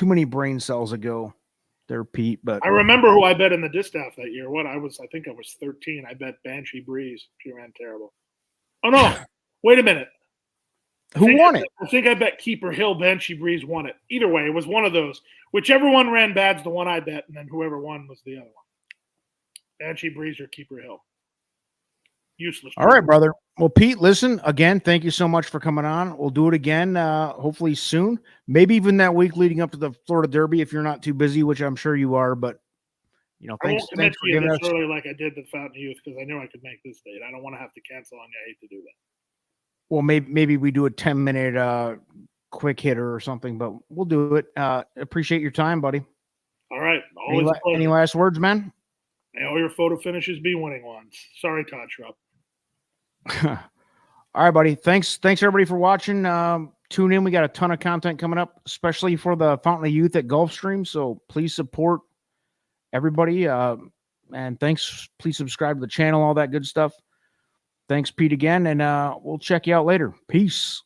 many brain cells ago there, Pete. But I remember who I bet in the distaff that year. I think I was 13. I bet Banshee Breeze. She ran terrible. Oh no! Wait a minute. Who won it? I think I bet Keeper Hill. Banshee Breeze won it. Either way, it was one of those. Whichever one ran bad's the one I bet, and then whoever won was the other one. Banshee Breeze or Keeper Hill. Useless. All right, brother. Well, Pete, listen, again, thank you so much for coming on. We'll do it again, hopefully soon. Maybe even that week leading up to the Florida Derby if you're not too busy, which I'm sure you are. But, thanks for giving us. Early like I did the Fountain Youth because I knew I could make this date. I don't want to have to cancel on you. I hate to do that. Well, maybe we do a 10-minute quick hitter or something, but we'll do it. Appreciate your time, buddy. All right. Any last words, man? May all your photo finishes be winning ones. Sorry, Todd Schrupp. All right, buddy. Thanks everybody for watching. Tune in. We got a ton of content coming up, especially for the Fountain of Youth at Gulfstream. So please support everybody. And thanks. Please subscribe to the channel, all that good stuff. Thanks, Pete, again. And we'll check you out later. Peace.